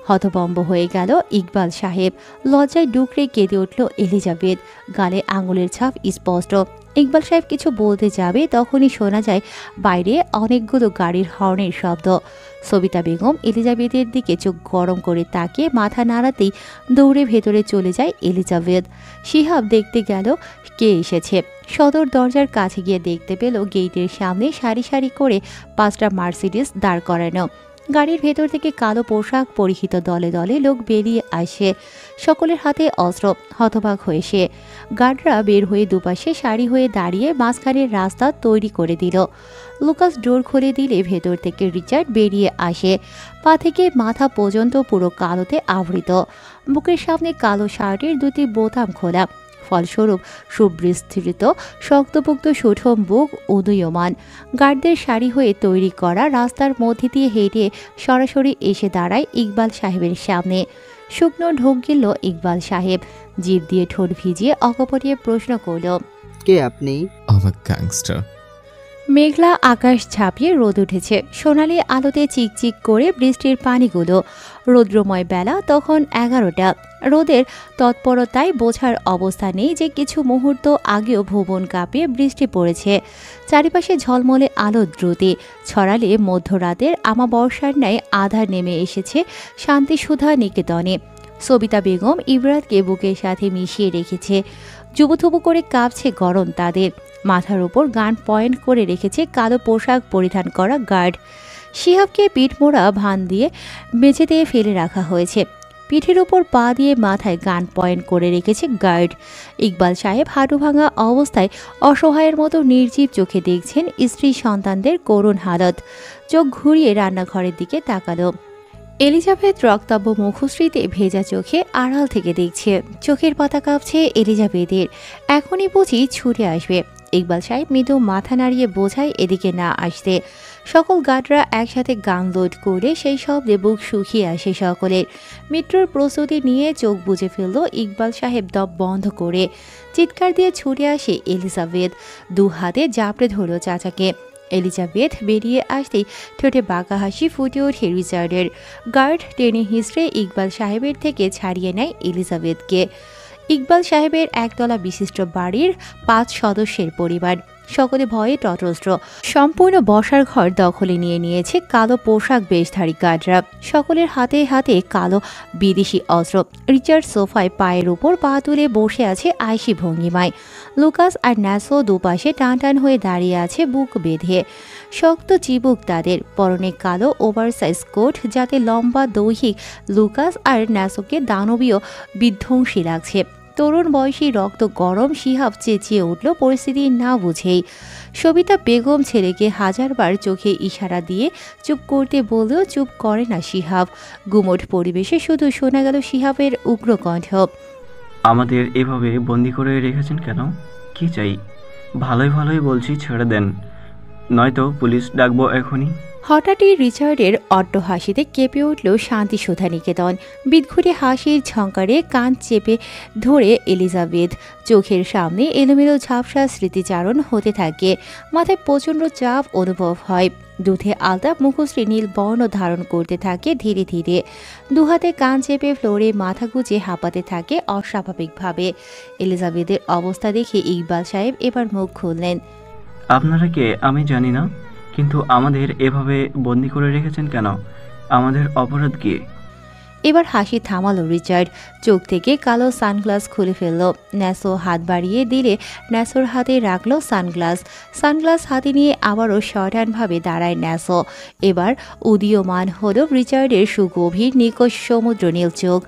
হতভম্ব হয়ে গেল ইকবাল সাহেব। লজ্জায় ডুকরে কেঁদে উঠল এলিজাবেথ। গালে আঙুলের ছাপ স্পষ্ট। ইকবাল সাহেব কিছু বলতে যাবে তখনই শোনা যায় বাইরে অনেকগুলো গাড়ির হর্নের শব্দ। সবিতা বেগম এলিজাবেথের দিকে চোখ গরম করে তাকিয়ে মাথা নাড়াতেই দৌড়ে ভেতরে চলে যায় এলিজাবেথ। শিহাব দেখতে গেল কে এসেছে। সদর দরজার কাছে গিয়ে দেখতে পেল গেটের সামনে সারি সারি করে 5টা মার্সিডিজ দাঁড় করানো। গাড়ির ভেতর থেকে কালো পোশাক পরিহিত দলে দলে লোক বেরিয়ে আসে। সকলের হাতে অস্ত্র। হতবাক হয়ে সে। গার্ডরা বের হয়ে দুপাশে সারি হয়ে দাঁড়িয়ে মাঝখানের রাস্তা তৈরি করে দিল। লুকাস ডোর খুলে দিলে ভেতর থেকে রিচার্ড বেরিয়ে আসে। পা থেকে মাথা পর্যন্ত পুরো কালোতে আবৃত। বুকের সামনে কালো শার্টের 2টি বোতাম খোলা। ফলস্বরূপ সুবিস্তৃত শক্তপোক্ত সুঠম বুক উদীয়মান। গার্ডদের সারি হয়ে তৈরি করা রাস্তার মধ্যে দিয়ে হেঁটে সরাসরি এসে দাঁড়ায় ইকবাল সাহেবের সামনে। শুকনো ঢোক গিলল ইকবাল সাহেব। জিভ দিয়ে ঠোঁট ভিজিয়ে অকপটিয়ে প্রশ্ন করল, কে আপনি? আমার গ্যাংস্টার। মেঘলা আকাশ ঝাঁপিয়ে রোদ উঠেছে। সোনালি আলোতে চিকচিক করে বৃষ্টির পানিগুলো। রৌদ্রময় বেলা তখন 11টা। রোদের তৎপরতায় বোঝার অবস্থা নেই যে কিছু মুহূর্ত আগেও ভুবন কাঁপিয়ে বৃষ্টি পড়েছে। চারিপাশে ঝলমলে আলো দ্রুতি ছড়ালে মধ্যরাতের আমাবর্ষার ন্যায় আধার নেমে এসেছে শান্তিসুধা নিকেতনে। সবিতা বেগম ইবরাতকে বুকের সাথে মিশিয়ে রেখেছে। জুবুথুবু করে কাঁপছে গরম তাদের। মাথার উপর গান পয়েন্ট করে রেখেছে কালো পোশাক পরিধান করা গার্ড। শিহাবকে পিঠমোড়া ভান দিয়ে মেঝেতে ফেলে রাখা হয়েছে। পিঠের উপর পা দিয়ে মাথায় গান পয়েন্ট করে রেখেছে গার্ড। ইকবাল সাহেব হাঁটু ভাঙা অবস্থায় অসহায়ের মতো নির্জীব চোখে দেখছেন স্ত্রী সন্তানদের করুণ হালত। চোখ ঘুরিয়ে রান্নাঘরের দিকে তাকালো। এলিজাবেথ রক্তাব্য মুখশ্রীতে ভেজা চোখে আড়াল থেকে দেখছে। চোখের পাতা কাঁপছে এলিজাবেথের। এখনই বুঝি ছুটে আসবে। ইকবাল সাহেব মৃদু মাথা নাড়িয়ে বোঝায় এদিকে না আসতে। সকল গার্ডরা একসাথে গান লোড করে সেই শব্দে বুক শুকিয়ে আসে সকলের। মৃত্যুর প্রস্তুতি নিয়ে চোখ বুজে ফেলল ইকবাল সাহেব দম বন্ধ করে। চিৎকার দিয়ে ছুটে আসে এলিজাবেথ। 2 হাতে জাপড়ে ধরল চাচাকে। এলিজাবেথ বেরিয়ে আসতেই ঠোঁটে বাঁকা হাসি ফুটে ওঠে রিচার্ডের। গার্ড টেনে হিসড়ে ইকবাল সাহেবের থেকে ছাড়িয়ে নেয় এলিজাবেথকে। ইকবাল সাহেবের একতলা বিশিষ্ট বাড়ির 5 সদস্যের পরিবার, সকলে ভয়ে তটস্থ। সম্পূর্ণ বসার ঘর দখলে নিয়ে নিয়েছে কালো পোশাক বেশধারী গার্ডরা, সকলের হাতে হাতে কালো বিদেশি অস্ত্র। রিচার্ড সোফায় পায়ের উপর পা তুলে বসে আছে আইসি ভঙ্গিমায়। লুকাস আর ন্যাসো দুপাশে টান টান হয়ে দাঁড়িয়ে আছে বুক বেঁধে। শক্ত চিবুক তাদের, পরনে কালো ওভারসাইজ কোট, যাতে লম্বা দৈহিক লুকাস আর ন্যাসোকে দানবীয় বিধ্বংসী লাগছে। তরুণ বয়সী রক্ত গরম শিহাব চেঁচিয়ে উঠল পরিস্থিতি না বুঝেই। সবিতা বেগম ছেলেকে হাজারবার চোখে ইশারা দিয়ে চুপ করতে বললেও চুপ করে না শিহাব। গুমোট পরিবেশে শুধু শোনা গেল শিহাবের উগ্র কণ্ঠ। আমাদের এভাবে বন্দি করে রেখেছেন কেন? কি চাই? ভালোই ভালোই বলছি, ছেড়ে দেন, নয়তো পুলিশ ডাকবো এখনই। হঠাৎই রিচার্ডের অট্ট হাসিতে কেঁপে উঠল শান্তি সুধা নিকেতন। বিদঘুটে হাসির ঝঙ্কারে কান চেপে ধরে এলিজাবেথ। চোখের সামনে এলোমেলো ঝাপসা স্মৃতিচারণ হতে থাকে, মাথায় প্রচণ্ড চাপ অনুভব হয়। দুধে আলতা মুখশ্রী নীল বর্ণ ধারণ করতে থাকে ধীরে ধীরে। দুহাতে কান চেপে ফ্লোরে মাথা গুজে হাঁপাতে থাকে অস্বাভাবিকভাবে। এলিজাবেথের অবস্থা দেখে ইকবাল সাহেব এবার মুখ খুললেন। আপনারা কে আমি জানি না, কিন্তু আমাদের এভাবে বন্দি করে রেখেছেন কেন? আমাদের অপরাধ কি? এবার হাসি থামালো রিচার্ড, চোখ থেকে কালো সানগ্লাস খুলে ফেলল। ন্যাসো হাত বাড়িয়ে দিলে ন্যাসোর হাতে রাখলো সানগ্লাস। সানগ্লাস হাতে নিয়ে আবারও শর্টানভাবে দাঁড়ায় ন্যাসো। এবার উদীয়মান হল রিচার্ডের সুগভীর নিকষ সমুদ্র নীল চোখ,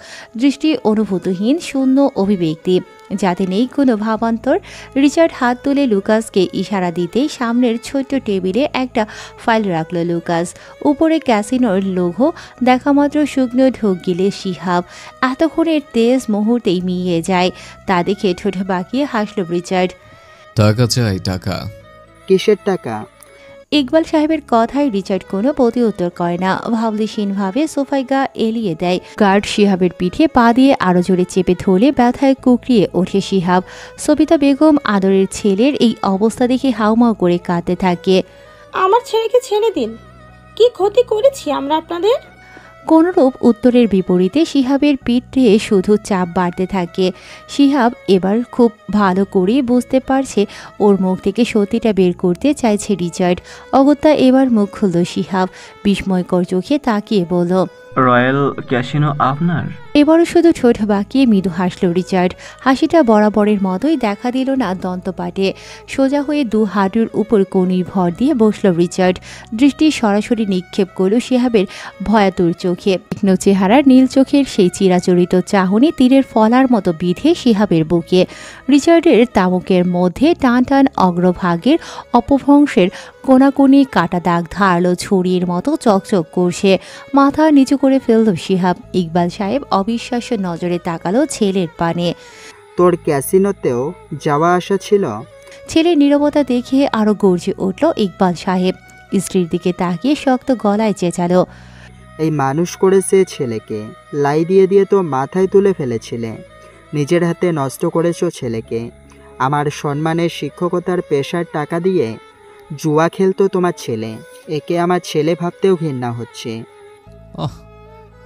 দৃষ্টি অনুভূতিহীন শূন্য অভিব্যক্তি, যাতে নেই কোনো ভাবান্তর। রিচার্ড হাত তুলে লুকাসকে ইশারা দিতেই সামনের ছোট্ট টেবিলে একটা ফাইল রাখল লুকাস। উপরে ক্যাসিনোর লোগো দেখামাত্র শুকনো ঢোক গিলে শিহাব। এতক্ষণের তেজ মুহূর্তেই মিলিয়ে যায়, তা দেখে ঠোঁট বাঁকিয়ে হাসল রিচার্ড। টাকা চাই, টাকা। কিসের টাকা? ইকবাল সাহেবের কথায় রিচার্ড কোনো প্রতি উত্তর করে না, ভাবলেশীনভাবে সোফায় গা এলিয়ে দেয়। গার্ড শিহাবের পিঠে পা দিয়ে আরো জোরে চেপে ধরলে ব্যথায় কুকড়িয়ে ওঠে শিহাব। সবিতা বেগম আদরের ছেলের এই অবস্থা দেখে হাউমাউ করে কাঁদতে থাকে। আমার ছেলেকে ছেড়ে দিন, কি ক্ষতি করেছি আমরা আপনাদের? কোনরূপ উত্তরের বিপরীতে শিহাবের পিঠে শুধু চাপ বাড়তে থাকে। শিহাব এবার খুব ভালো করে বুঝতে পারছে ওর মুখ থেকে সত্যিটা বের করতে চাইছে রিচার্ড। অগত্যা এবার মুখ খুলল শিহাব, বিস্ময়কর চোখে তাকিয়ে বলল, রয়্যাল ক্যাসিনো আপনার? এবারও শুধু ঠোঁট বাঁকিয়ে মৃদু হাসল রিচার্ড। হাসিটা বরাবরের মতোই দেখা দিল না দন্তপাটে। সোজা হয়ে দু হাঁটুর উপর কনুই ভর দিয়ে বসল রিচার্ড। দৃষ্টি সরাসরি নিক্ষেপ করল শিহাবের ভয়াতুর চোখে। তীক্ষ্ণ চেহারার নীল চোখের সেই চিরাচরিত চাহনি তীরের ফলার মতো বিঁধে শিহাবের বুকে। রিচার্ডের তামুকের মধ্যে টান টান অগ্রভাগের অপভ্রংশের কোনাকুনি কাটা দাগ ধারালো ছুরির মতো চকচক করছে। মাথা নিচু করে ফেলল শিহাব। ইকবাল সাহেব অবিশ্বাস্য নজরে তাকালো ছেলের পানে। তোর ক্যাসিনোতেও যাওয়া আসা ছিল? ছেলের নীরবতা দেখে আরো গর্জে উঠল ইকবাল সাহেব। স্ত্রীর দিকে তাকিয়ে শক্ত গলায় চেঁচালো, এই মানুষ করেছে ছেলেকে, লাই দিয়ে দিয়ে তো মাথায় তুলে ফেলেছিলে। নিজের হাতে নষ্ট করেছো ছেলেকে। আমার সম্মানের শিক্ষকতার পেশার টাকা দিয়ে জুয়া খেলতো তোমার ছেলে। একে আমার ছেলে ভাবতেও ঘৃণা হচ্ছে।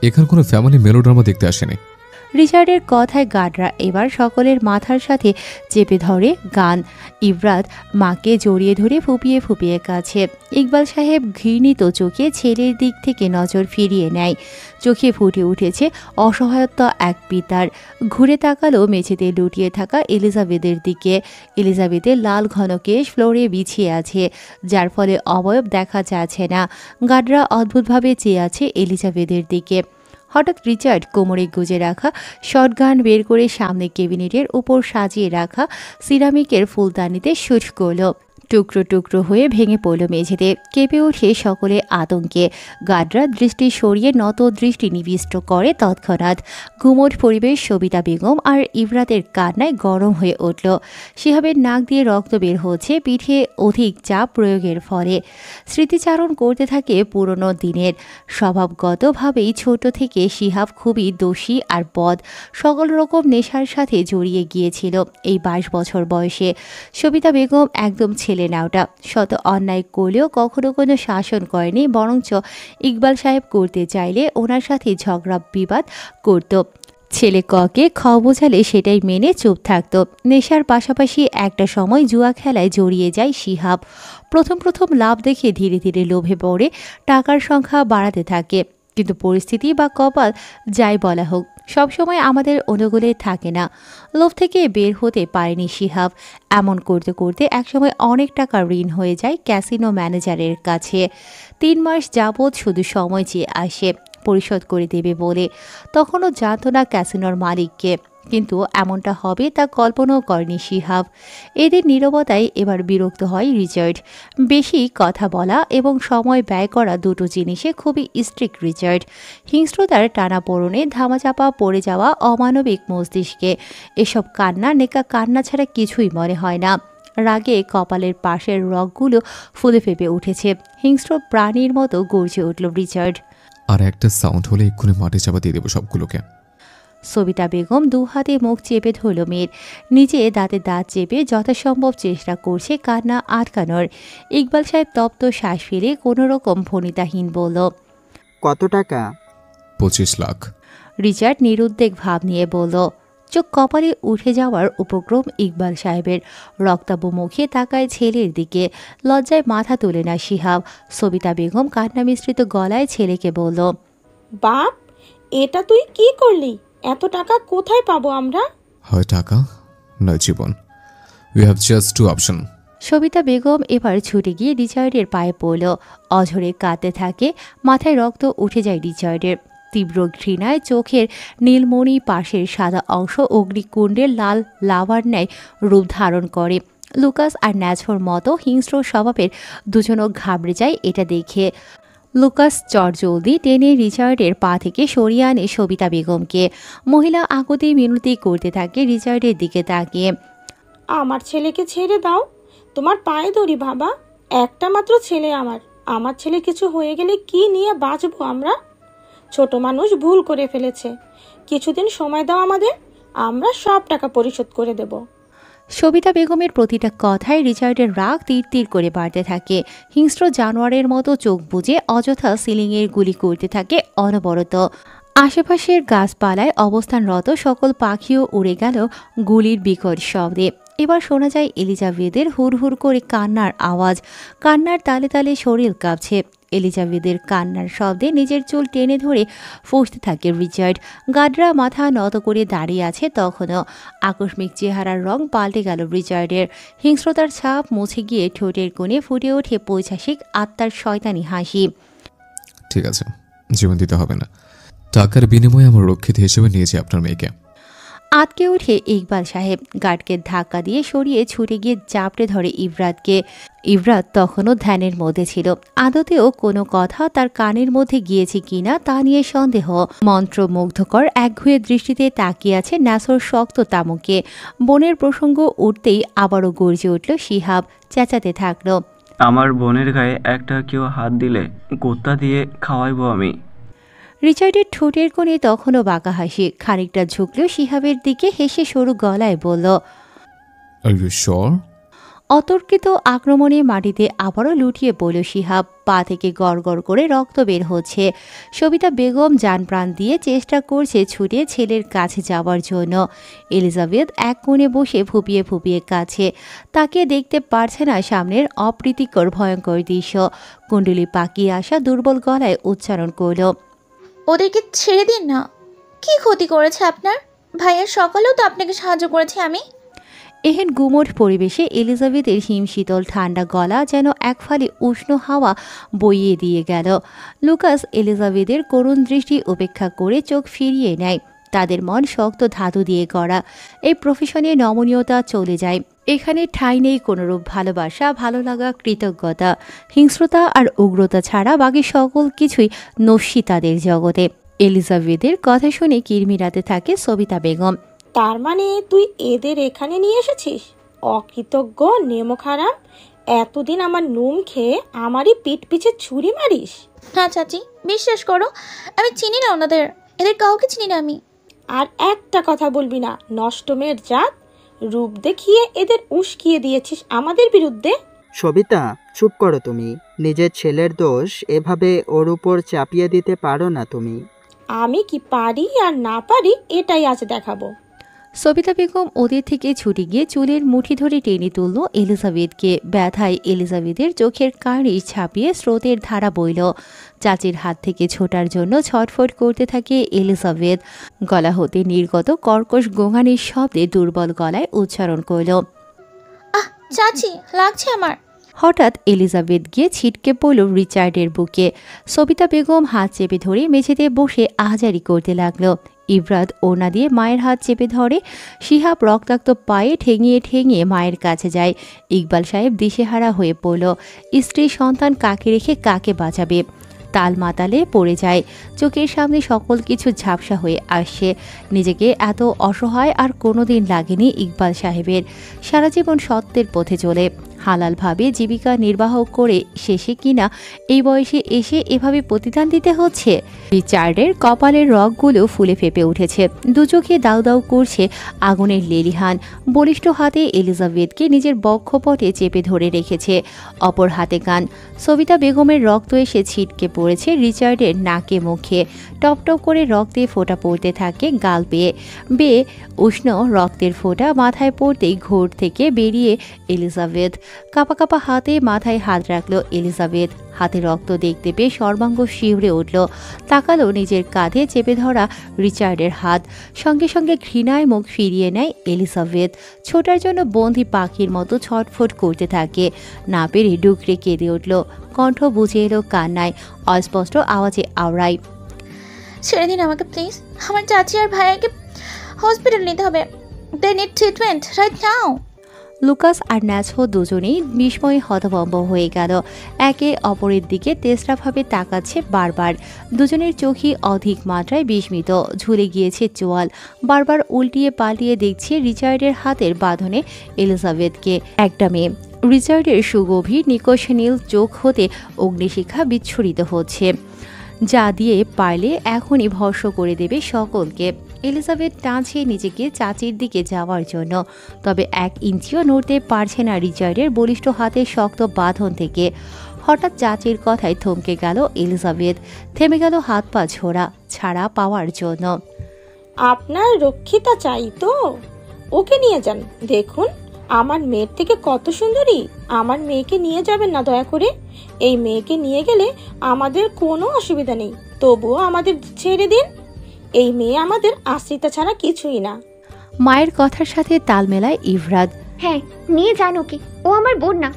এখানে কোনো ফ্যামিলি মেলোড্রামা দেখতে আসেনি। রিচার্ডের কথায় গার্ডরা এবার সকলের মাথার সাথে চেপে ধরে গান। ইবরাত মাকে জড়িয়ে ধরে ফুপিয়ে ফুপিয়ে কাছে। ইকবাল সাহেব ঘৃণিত চোখে ছেলের দিক থেকে নজর ফিরিয়ে নেয়। চোখে ফুটে উঠেছে অসহায়তা এক পিতার। ঘুরে তাকালো মেঝেতে লুটিয়ে থাকা এলিজাবেথের দিকে। এলিজাবেথের লাল ঘন কেশ ফ্লোরে বিছিয়ে আছে, যার ফলে অবয়ব দেখা যাচ্ছে না। গার্ডরা অদ্ভুতভাবে চেয়ে আছে এলিজাবেথের দিকে। হঠাৎ রিচার্ড কোমরে গুজে রাখা শটগান বের করে সামনে ক্যাবিনেটের উপর সাজিয়ে রাখা সিরামিকের ফুলদানিতে শুট করল। টুকরো টুকরো হয়ে ভেঙে পড়ল মেঝেতে। কেঁপে ওঠে সকলে আতঙ্কে। গার্ডরা দৃষ্টি সরিয়ে নত দৃষ্টি নিবিষ্ট করে তৎক্ষণাৎ। গুমোট পরিবেশ সবিতা বেগম আর ইবরাতের কান্নায় গরম হয়ে উঠল। শিহাবের নাক দিয়ে রক্ত বের হচ্ছে পিঠে অধিক চাপ প্রয়োগের ফলে। স্মৃতিচারণ করতে থাকে পুরনো দিনের। স্বভাবগতভাবেই ছোট থেকে শিহাব খুবই দোষী আর বদ। সকল রকম নেশার সাথে জড়িয়ে গিয়েছিল এই 22 বছর বয়সে। সবিতা বেগম একদম ছেলে ছেলে নেওয়াটা। শত অন্যায় করলেও কখনো কোনো শাসন করেনি, বরঞ্চ ইকবাল সাহেব করতে চাইলে ওনার সাথে ঝগড়া বিবাদ করত। ছেলে ককে বোঝালে সেটাই মেনে চুপ থাকত। নেশার পাশাপাশি একটা সময় জুয়া খেলায় জড়িয়ে যায় শিহাব। প্রথম প্রথম লাভ দেখে ধীরে ধীরে লোভে পড়ে টাকার সংখ্যা বাড়াতে থাকে। কিন্তু পরিস্থিতি বা কপাল যাই বলা হোক, সবসময় আমাদের অনুকূলে থাকে না। লোভ থেকে বের হতে পারেনি শিহাব। এমন করতে করতে একসময় অনেক টাকা ঋণ হয়ে যায় ক্যাসিনো ম্যানেজারের কাছে। 3 মাস যাবৎ শুধু সময় চেয়ে আসে পরিশোধ করে দেবে বলে। তখনও জানত না ক্যাসিনোর মালিককে, কিন্তু এমনটা হবে তা কল্পনাও করেনি শিহাব। এদের নীরবতায় এবার বিরক্ত হয় রিচার্ড। বেশি কথা বলা এবং সময় ব্যয় করা দুটো জিনিসে খুবই স্ট্রিক্ট রিচার্ড। হিংস্রতার টানাপোড়েনে ধামাচাপা পড়ে যাওয়া অমানবিক মস্তিষ্কে এসব কান্না নেকা কান্না ছাড়া কিছুই মনে হয় না। রাগে কপালের পাশের রগগুলো ফুলে ফেপে উঠেছে। হিংস্র প্রাণীর মতো গর্জে উঠল রিচার্ড। আর একটা সাউন্ড হলে এক্ষুনি মাটি চাপা দিয়ে দেবো সবগুলোকে। সবিতা বেগম 2 হাতে মুখ চেপে ধরল মেয়ের। নিজে দাঁতে দাঁত চেপে যথাসম্ভব চেষ্টা করছে কান্না আটকানোর। ইকবাল সাহেব তপ্ত শ্বাস ফেলে কোনো রকম ভনিতাহীন বলল, কত টাকা? 25 লাখ। রিচার্ড নিরুদ্বেগ ভাব নিয়ে বলল। চোখ কপালে উঠে যাওয়ার উপক্রম ইকবাল সাহেবের। রক্তাভ মুখে তাকায় ছেলের দিকে। লজ্জায় মাথা তোলে না শিহাব। সবিতা বেগম কান্না মিশ্রিত গলায় ছেলেকে বলল, বাপ, এটা তুই কি করলি? এত টাকা কোথায় পাবো আমরা? হয় টাকা নয় জীবন। We have just 2 option. Sabita Begum এবার ছুটে গিয়ে রিচার্ডের পায়ে পড়ল। অঝরে কাঁদতে থাকে। মাথায় রক্ত উঠে যায় রিচার্ডের। তীব্র ঘৃণায় চোখের নীলমণি পাশের সাদা অংশ অগ্নিকুণ্ডের লাল লাভার ন্যায় রূপ ধারণ করে। লুকাস আর ন্যাছোর মতো হিংস্র স্বভাবের দুজনও ঘাবড়ে যায় এটা দেখে। লুকাস চটজলদি টেনে রিচার্ডের পা থেকে সরিয়ে আনে সবিতা বেগমকে। মহিলা আকুতি মিনতি করতে থাকে রিচার্ডের দিকে তাকিয়ে। আমার ছেলেকে ছেড়ে দাও, তোমার পায়ে ধরি বাবা। একটা মাত্র ছেলে আমার। আমার ছেলে কিছু হয়ে গেলে কি নিয়ে বাঁচবো আমরা? ছোট মানুষ ভুল করে ফেলেছে, কিছুদিন সময় দাও আমাদের, আমরা সব টাকা পরিশোধ করে দেব। সবিতা বেগমের প্রতিটা কথায় রিচার্ডের রাগ তীর তীর করে বাড়তে থাকে। হিংস্র জানোয়ারের মতো চোখ বুজে অযথা সিলিংয়ের গুলি করতে থাকে অনবরত। আশেপাশের গাছপালায় অবস্থানরত সকল পাখিও উড়ে গেল গুলির বিকট শব্দে। এবার শোনা যায় এলিজাবেথের হুড়হুড় করে কান্নার আওয়াজ। কান্নার তালে তালে শরীর কাঁপছে। এলিজাবেথের কান্নার শব্দে নিজের চুল টেনে ধরে ফুঁসতে থাকে রিচার্ড। গাডরা মাথা নত করে দাঁড়িয়ে আছে তখনও। আকস্মিক চেহারার রং পাল্টে গেল রিচার্ডের। হিংস্রতার ছাপ মুছে গিয়ে ঠোঁটের কোণে ফুটে ওঠে পৈশাসিক আত্মার শয়তানি হাসি। ঠিক আছে, জীবন দিতে হবে না। টাকার বিনিময়ে আমার রক্ষিত হিসেবে নিয়েছি আপনার মেয়েকে। আটকে উঠে ইকবাল সাহেব গার্ডকে ধাক্কা দিয়ে সরিয়ে ছুটে গিয়ে চাপড়ে ধরে ইভরাতকে। ইভরাত তখনও ধ্যানের মধ্যে ছিল। আদতেও কোনো কথা তার কানের মধ্যে গিয়েছে কিনা তা নিয়ে সন্দেহ। মন্ত্রমুগ্ধকর একঘুয়ে দৃষ্টিতে তাকিয়ে আছে ন্যাসর শক্ত তামুকে। বোনের প্রসঙ্গ উঠতেই আবারও গর্জে উঠল শিহাব। চেঁচাতে থাকলো, আমার বোনের গায়ে একটা কেউ হাত দিলে কুত্তা দিয়ে খাওয়াইবো আমি। রিচার্ডের ঠোঁটের কোণে তখনও বাঁকা হাসি। খানিকটা ঝুঁকল শিহাবের দিকে, হেসে সরু গলায় বলল, আর ইউ শিওর? অতর্কিত আক্রমণে মাটিতে আবারও লুটিয়ে পড়ল শিহাব। পা থেকে গড়গড় করে রক্ত বের হচ্ছে। সবিতা বেগম জানপ্রাণ দিয়ে চেষ্টা করছে ছুটে ছেলের কাছে যাওয়ার জন্য। এলিজাবেথ এক কোণে বসে ফুপিয়ে ফুপিয়ে কাছে। তাকে দেখতে পারছে না সামনের অপ্রীতিকর ভয়ঙ্কর দৃশ্য। কুণ্ডলি পাকিয়ে আসা দুর্বল গলায় উচ্চারণ করল, ওদেরকে ছেড়ে দিন না। কি ক্ষতি করেছে আপনার? ভাইয়ের সকালেও তো আপনাকে সাহায্য করেছি আমি। এহেন গুমোট পরিবেশে এলিজাবেথের হিমশীতল ঠান্ডা গলা যেন এক ফালি উষ্ণ হাওয়া বইয়ে দিয়ে গেল। লুকাস এলিজাবেথের করুণ দৃষ্টি উপেক্ষা করে চোখ ফিরিয়ে নেয়। তাদের মন শক্ত ধাতু দিয়ে গড়া। এই প্রফেশনে নমনীয়তা চলে যায়। এখানে ঠাঁই নেই কোনোরূপ ভালোবাসা, ভালো লাগা, কৃতজ্ঞতা। হিংস্রতা আর উগ্রতা ছাড়া বাকি সকল কিছুই নস্যি তাদের জগতে। এলিজাবেথের কথা শুনে কিরমিরাতে থাকে সবিতা বেগম। তার মানে তুই এদের এখানে নিয়ে এসেছিস? অকৃতজ্ঞ নেমখারাম, এতদিন আমার নুম খেয়ে আমারই পিঠ পিছে ছুরি মারিস? হ্যাঁ চাচি, বিশ্বাস করো, আমি চিনি না ওনাদের। এদের কাউকে চিনি না আমি। আর একটা কথা বলবি না। নষ্ট মেয়ের জাত, রূপ দেখিয়ে এদের উস্কিয়ে দিয়েছিস আমাদের বিরুদ্ধে। সবিতা, চুপ করো তুমি। নিজের ছেলের দোষ এভাবে ওর উপর চাপিয়ে দিতে পারো না তুমি। আমি কি পারি আর না পারি এটাই আজ দেখাবো। সবিতা বেগম ওদের থেকে ছুটে গিয়ে চুলের মুঠি ধরে টেনে তুলল এলিজাবেথকে। ব্যথায় এলিজাবেথের চোখের কাঁড়ি ছাপিয়ে স্রোতের ধারা বইল। চাচির হাত থেকে ছোটার জন্য ছটফট করতে থাকে এলিজাবেথ। গলা হতে নির্গত কর্কশ গোঙানির শব্দে দুর্বল গলায় উচ্চারণ করল, আহ চাচি, লাগছে আমার। হঠাৎ এলিজাবেথ গিয়ে ছিটকে পড়ল রিচার্ডের বুকে। সবিতা বেগম হাত চেপে ধরে মেঝেতে বসে আহাজারি করতে লাগলো। ইভরাত ওনা দিয়ে মায়ের হাত চেপে ধরে। শিহাব রক্তাক্ত পায়ে ঠেঙিয়ে ঠেঙিয়ে মায়ের কাছে যায়। ইকবাল সাহেব দিশেহারা হয়ে পড়ল। স্ত্রী সন্তান কাকে রেখে কাকে বাঁচাবে? তাল মাতালে পড়ে যায়। চোখের সামনে সকল কিছু ঝাপসা হয়ে আসছে। নিজেকে এত অসহায় আর কোনোদিন লাগেনি ইকবাল সাহেবের। সারা জীবন সত্যের পথে চলে হালালভাবে জীবিকা নির্বাহ করে শেষে কিনা এই বয়সে এসে এভাবে প্রতিদান দিতে হচ্ছে। রিচার্ডের কপালের রগগুলো ফুলে ফেপে উঠেছে। দু চোখে দাউ দাউ করছে আগুনের লেলিহান। বলিষ্ঠ হাতে এলিজাবেথকে নিজের বক্ষপটে চেপে ধরে রেখেছে, অপর হাতে কান। সবিতা বেগমের রক্ত এসে ছিটকে পড়েছে রিচার্ডের নাকে মুখে। টপ টপ করে রক্তে ফোঁটা পড়তে থাকে গাল বেয়ে বেয়ে। উষ্ণ রক্তের ফোঁটা মাথায় পড়তেই ঘোর থেকে বেরিয়ে এলিজাবেথ কাপা কাপা হাতে মাথায় হাত রাখল এলিজাবেথ। হাতে রক্ত দেখতে পেয়ে সর্বাঙ্গ শিউরে উঠল। তাকালো নিজের কাঁধে চেপে ধরা রিচার্ডের হাত। সঙ্গে সঙ্গে ঘৃণায় মুখ ফিরিয়ে নেয় এলিজাবেথ। ছোটার জন্য বন্দি পাখির মতো ছটফট করতে থাকে। না পেরে ডুকরে কেঁদে উঠল। কণ্ঠ বুঝে এলো কান্নায়, অস্পষ্ট আওয়াজে আওড়ায়, ছেড়ে দিন আমাকে প্লিজ। আমার চাচি আর ভাইয়াকে হসপিটাল নিতে হবে। They need treatment right now. Lucas আর ন্যাসহো দুজনেই বিস্ময়ে হতভম্ব হয়ে গেল। একে অপরের দিকে তেসরাভাবে তাকাচ্ছে বারবার। দুজনের চোখই অধিক মাত্রায় বিস্মিত। ঝুলে গিয়েছে চোয়াল। বারবার উল্টিয়ে পাল্টিয়ে দেখছে রিচার্ডের হাতের বাঁধনে এলিজাবেথকে। একটা মেয়ে। রিচার্ডের সুগভীর নিকষ নীল চোখ হতে অগ্নিশিখা বিচ্ছুরিত হচ্ছে, যা দিয়ে পারলে এখনই ভস্ম করে দেবে সকলকে। এলিজাবেথ টানছে নিজেকে চাচির দিকে যাওয়ার জন্য, তবে 1 ইঞ্চিও নড়তে পারছে না রিচার্ডের বলিষ্ঠ হাতের শক্ত বাঁধন থেকে। হঠাৎ চাচির কথায় থমকে গেল এলিজাবেথ। থেমে গেল হাত পা ছোড়া ছাড়া পাওয়ার জন্য। আপনার রক্ষিতা চাই তো? ওকে নিয়ে যান। দেখুন আমার মেয়ের থেকে কত সুন্দরী। আমার মেয়েকে নিয়ে যাবেন না দয়া করে। এই মেয়েকে নিয়ে গেলে আমাদের কোনো অসুবিধা নেই, তবুও আমাদের ছেড়ে দিন। এই মেয়ে আমাদের আশ্রিতা ছাড়া কিছুই না। মায়ের কথার সাথে তাল মেলায় ইভরাত। হ্যাঁ, নিয়ে যান ওকে, ও আমার বোন না।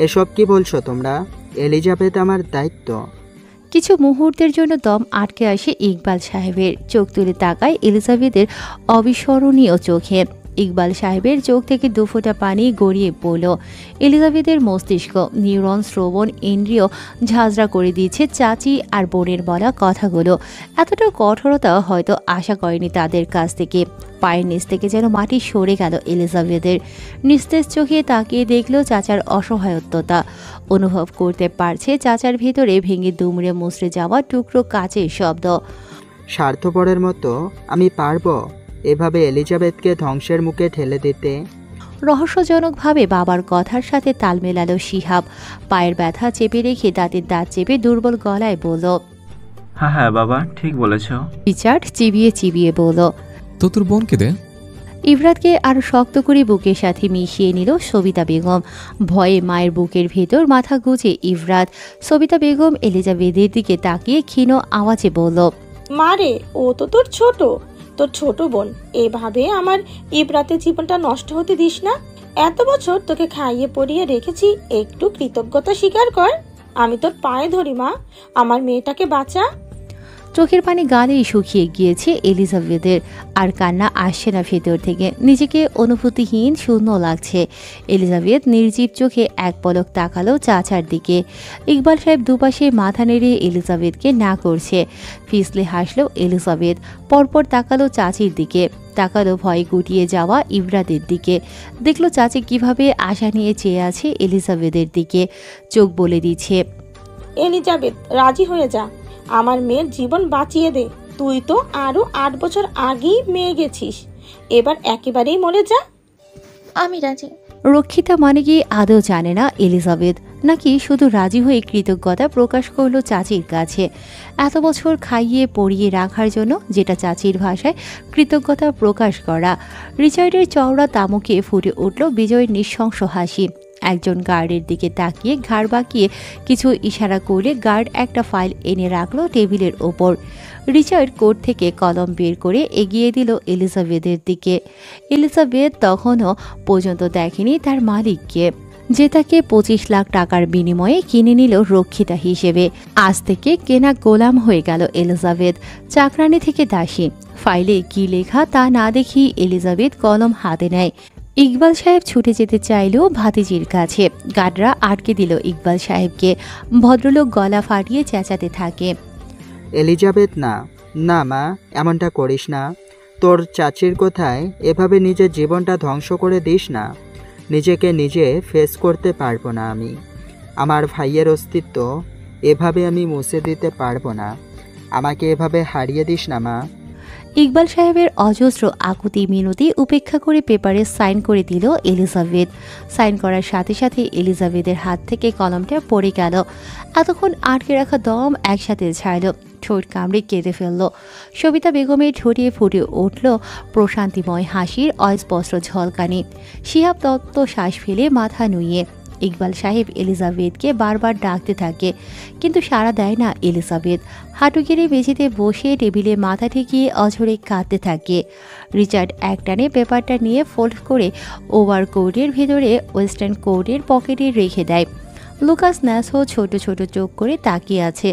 এসব কি বলছো তোমরা? এলিজাবেথ আমার দায়িত্ব। কিছু মুহূর্তের জন্য দম আটকে আসে ইকবাল সাহেবের। চোখ তুলে তাকায় এলিজাবেথের অবিস্মরণীয় চোখে। ইকবাল সাহেবের চোখ থেকে দুফোঁটা পানি গড়িয়ে পড়ল। এলিজাবেথের মস্তিষ্ক, নিউরন, শ্রবণ ইন্দ্রিয় ঝাঁঝরা করে দিয়েছে চাচি আর বোনের বলা কথাগুলো। এতটা কঠোরতা হয়তো আশা করেনি তাদের কাছ থেকে। পায়ের নিচ থেকে যেন মাটি সরে গেল এলিজাবেথের। নিস্তেজ চোখে তাকিয়ে দেখল চাচার অসহায়ত্বতা। অনুভব করতে পারছে চাচার ভেতরে ভেঙে দুমড়ে মুচড়ে যাওয়া টুকরো কাচের শব্দ। স্বার্থপরের মতো আমি পারবো এভাবে এলিজাবেথকে ধ্বংসের মুখে ঠেলে দিতে? রহস্যজনকভাবে বাবার কথার সাথে তাল মেলালো শিহাব। পায়ের ব্যথা চেপে রেখে দাঁতের দাঁত চেপে দুর্বল গলায় বলল, হ্যাঁ হ্যাঁ বাবা, ঠিক বলেছ। রিচার্ড চিবিয়ে চিবিয়ে বলল, তো তোর বোনকে দে। ইভরাতকে আরো শক্ত করে বুকের সাথে মিশিয়ে নিল সবিতা বেগম। ভয়ে মায়ের বুকের ভেতর মাথা গুজে ইভরাত। সবিতা বেগম এলিজাবেথের দিকে তাকিয়ে ক্ষীণ আওয়াজে বলল, মারে, ও তো তোর ছোট বোন। এভাবে আমার ইবরাতের জীবনটা নষ্ট হতে দিস না। এত বছর তোকে খাইয়ে পরিয়ে রেখেছি, একটু কৃতজ্ঞতা স্বীকার কর। আমি তোর পায়ে ধরি মা, আমার মেয়েটাকে বাঁচা। চোখের পানি গালেই শুকিয়ে গিয়েছে এলিজাবেথের। আর কান্না আসছে না ভেতর থেকে। নিজেকে অনুভূতিহীন শূন্য লাগছে। এলিজাবেথ নির্জীব চোখে এক পলক তাকালো চাচার দিকে। ইকবাল সাহেব দুপাশে মাথা নেড়ে এলিজাবেথকে না করছে। ফিসলে হাসলো এলিজাবেথ। পরপর তাকালো চাচির দিকে, তাকালো ভয়ে গুটিয়ে যাওয়া ইভরাতের দিকে। দেখলো চাচি কিভাবে আশা নিয়ে চেয়ে আছে এলিজাবেথের দিকে। চোখ বলে দিচ্ছে, এলিজাবেথ রাজি হয়ে যা, আমার মেয়ের জীবন বাঁচিয়ে দে। তুই তো আরো 8 বছর আগেই মেয়ে গেছিস, এবার একেবারেই মরে যা। আমি রাজি। রক্ষিতা মানে কি আদৌ জানে না এলিজাবেথ, নাকি শুধু রাজি হয়ে কৃতজ্ঞতা প্রকাশ করলো চাচির কাছে এত বছর খাইয়ে পরিয়ে রাখার জন্য, যেটা চাচির ভাষায় কৃতজ্ঞতা প্রকাশ করা। রিচার্ডের চওড়া তামুকে ফুটে উঠল বিজয়ের নিঃশংস হাসি। একজন গার্ডের দিকে তাকিয়ে ঘাড় বাঁকিয়ে কিছু ইশারা করলে গার্ড একটা ফাইল এনে রাখলো টেবিলের ওপর। রিচার্ড কোট থেকে কলম বের করে এগিয়ে দিল এলিজাবেথের দিকে। এলিজাবেথ তখনও পর্যন্ত দেখেনি তার মালিককে, যে তাকে 25 লাখ টাকার বিনিময়ে কিনে নিল রক্ষিতা হিসেবে। আজ থেকে কেনা গোলাম হয়ে গেল এলিজাবেথ, চাকরানি থেকে দাসী। ফাইলে কি লেখা তা না দেখি এলিজাবেথ কলম হাতে নেয়। ইকবাল সাহেব ছুটে যেতে চাইলেও ভাতিজির কাছে। গার্ডরা আটকে দিল ইকবাল সাহেবকে। ভদ্রলোক গলা ফাটিয়ে চেঁচাতে থাকে, এলিজাবেথ না, না মা, এমনটা করিস না। তোর চাচির কথায় এভাবে নিজের জীবনটা ধ্বংস করে দিস না। নিজেকে নিজে ফেস করতে পারবো না আমি। আমার ভাইয়ের অস্তিত্ব এভাবে আমি মুছে দিতে পারবো না। আমাকে এভাবে হারিয়ে দিস না মা। ইকবাল সাহেবের অজস্র আকুতি মিনতি উপেক্ষা করে পেপারে সাইন করে দিল এলিজাবেথ। সাইন করার সাথে সাথে এলিজাবেথের হাত থেকে কলমটা পড়ে গেল। এতক্ষণ আটকে রাখা দম একসাথে ছাড়ল, ঠোঁট কামড়ে কেঁদে ফেলল। সবিতা বেগমের ঠোঁটে ফুটে উঠল প্রশান্তিময় হাসির অস্পষ্ট ঝলকানি। শিহাব দত্ত শ্বাস ফেলে মাথা নুইয়ে। ইকবাল সাহেব এলিজাবেথকে বারবার ডাকতে থাকে, কিন্তু সাড়া দেয় না এলিজাবেথ। হাঁটু গেড়ে মেঝেতে বসে টেবিলে মাথা ঠেকিয়ে অঝরে কাঁদতে থাকে। রিচার্ড একটানে পেপারটা নিয়ে ফোল্ড করে ওভারকোটের ভেতরে ওয়েস্টার্ন কোটের পকেটে রেখে দেয়। লুকাস ন্যাসও ছোট ছোট চোখ করে তাকিয়ে আছে।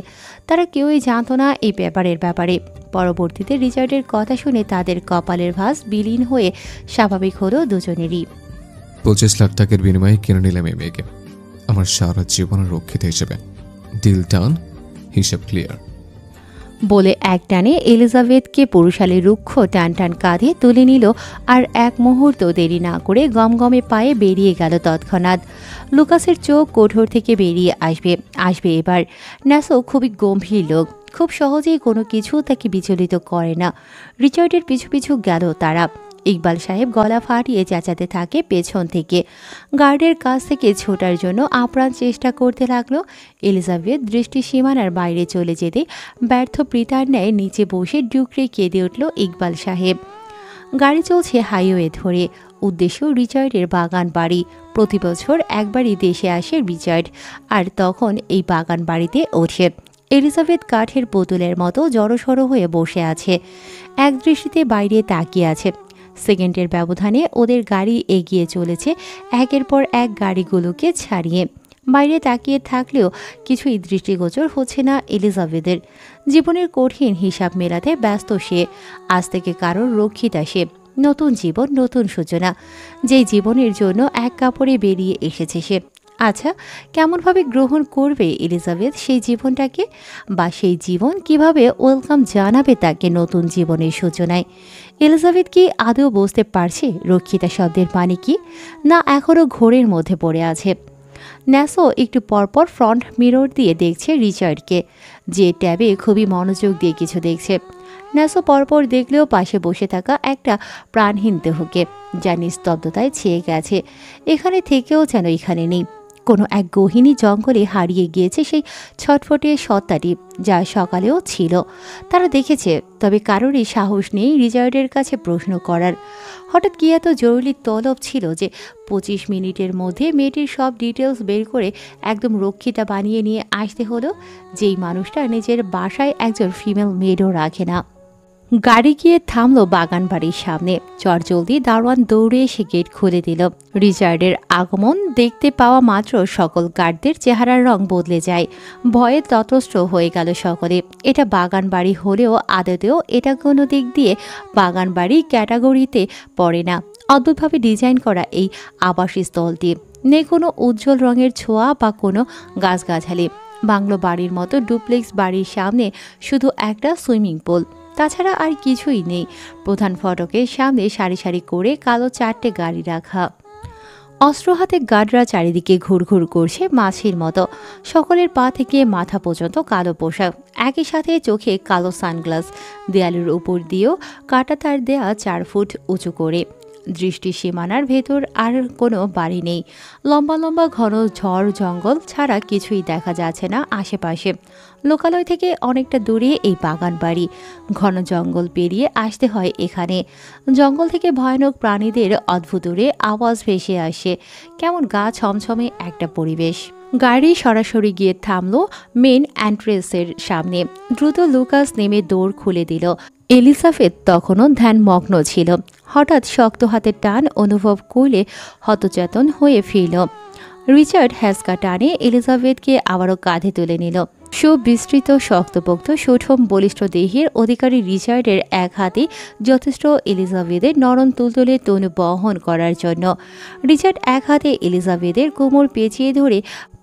তারা কেউই জানত না এই পেপারের ব্যাপারে। পরবর্তীতে রিচার্ডের কথা শুনে তাদের কপালের ভাঁজ বিলীন হয়ে স্বাভাবিক হলো দুজনেরই। 25 লাখ টাকার বিনিময়ে কিনে নিলাম এই মেয়েকে আমার সারা জীবনের রক্ষিত হিসেবে। ডিল ডান, হিসাব ক্লিয়ার বলে একটানে এলিজাবেথকে পুরুষালী রুক্ষ টান টান কাঁধে তুলে নিল, আর এক মুহূর্ত দেরি না করে গমগমে পায়ে বেরিয়ে গেল তৎক্ষণাৎ। লুকাসের চোখ কোঠর থেকে বেরিয়ে আসবে এবার। ন্যাসো খুবই গম্ভীর লোক, খুব সহজেই কোনো কিছু তাকে বিচলিত করে না। রিচার্ডের পিছু পিছু গেল তারা। ইকবাল সাহেব গলা ফাটিয়ে চেঁচাতে থাকে পেছন থেকে। গার্ডের কাছ থেকে ছোটার জন্য আপ্রাণ চেষ্টা করতে লাগলো। এলিজাবেথ দৃষ্টি সীমানার বাইরে চলে যেতে ব্যর্থ পিতার ন্যায় নিচে বসে ডুকরে কেঁদে উঠল ইকবাল সাহেব। গাড়ি চলছে হাইওয়ে ধরে, উদ্দেশ্য রিচার্ডের বাগান বাড়ি। প্রতি বছর একবারই দেশে আসে রিচার্ড, আর তখন এই বাগান বাড়িতে ওঠে। এলিজাবেথ কাঠের বোতলের মতো জড়সড় হয়ে বসে আছে, এক দৃষ্টিতে বাইরে তাকিয়ে আছে। সেকেন্ডের ব্যবধানে ওদের গাড়ি এগিয়ে চলেছে একের পর এক গাড়িগুলোকে ছাড়িয়ে। বাইরে তাকিয়ে থাকলেও কিছুই দৃষ্টিগোচর হচ্ছে না এলিজাবেথের। জীবনের কঠিন হিসাব মেলাতে ব্যস্ত সে। আজ থেকে কারোর রক্ষিতা সে। নতুন জীবন, নতুন সূচনা, যেই জীবনের জন্য এক কাপড়ে বেরিয়ে এসেছে সে। আচ্ছা, কেমনভাবে গ্রহণ করবে এলিজাবেথ সেই জীবনটাকে, বা সেই জীবন কিভাবে ওয়েলকাম জানাবে তাকে নতুন জীবনের সূচনায়? এলিজাবেথ কি আদৌ বুঝতে পারছে রক্ষিতা শব্দের মানে কি, না এখনও ঘোরের মধ্যে পড়ে আছে? ন্যাসো একটু পরপর ফ্রন্ট মিরর দিয়ে দেখছে রিচার্ডকে, যে ট্যাবে খুবই মনোযোগ দিয়ে কিছু দেখছে। ন্যাসো পরপর দেখলেও পাশে বসে থাকা একটা প্রাণহীন দেহকে, যা নিস্তব্ধতায় ছেয়ে গেছে। এখানে থেকেও যেন এখানে নেই। কোনো এক গহীনি জঙ্গলে হারিয়ে গিয়েছে সেই ছটফটে সত্তাটি, যা সকালেও ছিল। তারা দেখেছে, তবে কারোরই সাহস নেই রিচার্ডের কাছে প্রশ্ন করার। হঠাৎ কি এত জরুরি তলব ছিল যে 25 মিনিটের মধ্যে মেয়েটির সব ডিটেলস বের করে একদম রক্ষিতা বানিয়ে নিয়ে আসতে হলো, যেই মানুষটা নিজের বাসায় একজন ফিমেল মেডও রাখে না। গাড়ি গিয়ে থামলো বাগান বাড়ির সামনে। চটজলদি দারোয়ান দৌড়ে এসে গেট খুলে দিল। রিচার্ডের আগমন দেখতে পাওয়া মাত্র সকল গার্ডদের চেহারার রং বদলে যায়। ভয়ে ততস্ত্র হয়ে গেল সকলে। এটা বাগান বাড়ি হলেও আদতেও এটা কোনো দিক দিয়ে বাগান বাড়ি ক্যাটাগরিতে পড়ে না। অদ্ভুতভাবে ডিজাইন করা এই আবাসস্থলটি, নেই কোনো উজ্জ্বল রঙের ছোঁয়া বা কোনো গাছগাছালি। বাংলো বাড়ির মতো ডুপ্লেক্স বাড়ির সামনে শুধু একটা সুইমিং পুল, তাছাড়া আর কিছুই নেই। প্রধান ফটকের সামনে সারি সারি করে কালো 4টে গাড়ি রাখা। অস্ত্র হাতে গার্ডরা চারিদিকে ঘুরঘুর করছে মাছির মতো। সকলের পা থেকে মাথা পর্যন্ত কালো পোশাক, একই সাথে চোখে কালো সানগ্লাস। দেয়ালের উপর দিয়েও কাঁটাতার দেয়া 4 ফুট উঁচু করে। দৃষ্টি সীমানার ভেতর আর কোনো বাড়ি নেই। লম্বা লম্বা ঘন ঝড় জঙ্গল ছাড়া কিছুই দেখা যাচ্ছে না আশেপাশে। লোকালয় থেকে অনেকটা দূরে এই বাগান বাড়ি। ঘন জঙ্গল পেরিয়ে আসতে হয় এখানে। জঙ্গল থেকে ভয়ানক প্রাণীদের অদ্ভুতরে আওয়াজ ভেসে আসে। কেমন গা ছমছমে একটা পরিবেশ। গাড়ি সরাসরি গিয়ে থামলো মেন এন্ট্রেন্সের সামনে। দ্রুত লুকাস নেমে দৌড় খুলে দিল। এলিজাবেথ তখনও ধ্যানমগ্ন ছিল। হঠাৎ শক্ত হাতের টান অনুভব করলে হতচেতন হয়ে ফিরল। রিচার্ড হ্যাসকা টানে এলিজাবেথকে আবারও কাঁধে তুলে নিল। সুবিস্তৃত শক্তপোক্ত সুঠম বলিষ্ঠ দেহের অধিকারী রিচার্ডের এক হাতে যথেষ্ট এলিজাবেথের নরম তুলতুলে তনু বহন করার জন্য। রিচার্ড এক হাতে এলিজাবেথের কোমর পেঁচিয়ে ধরে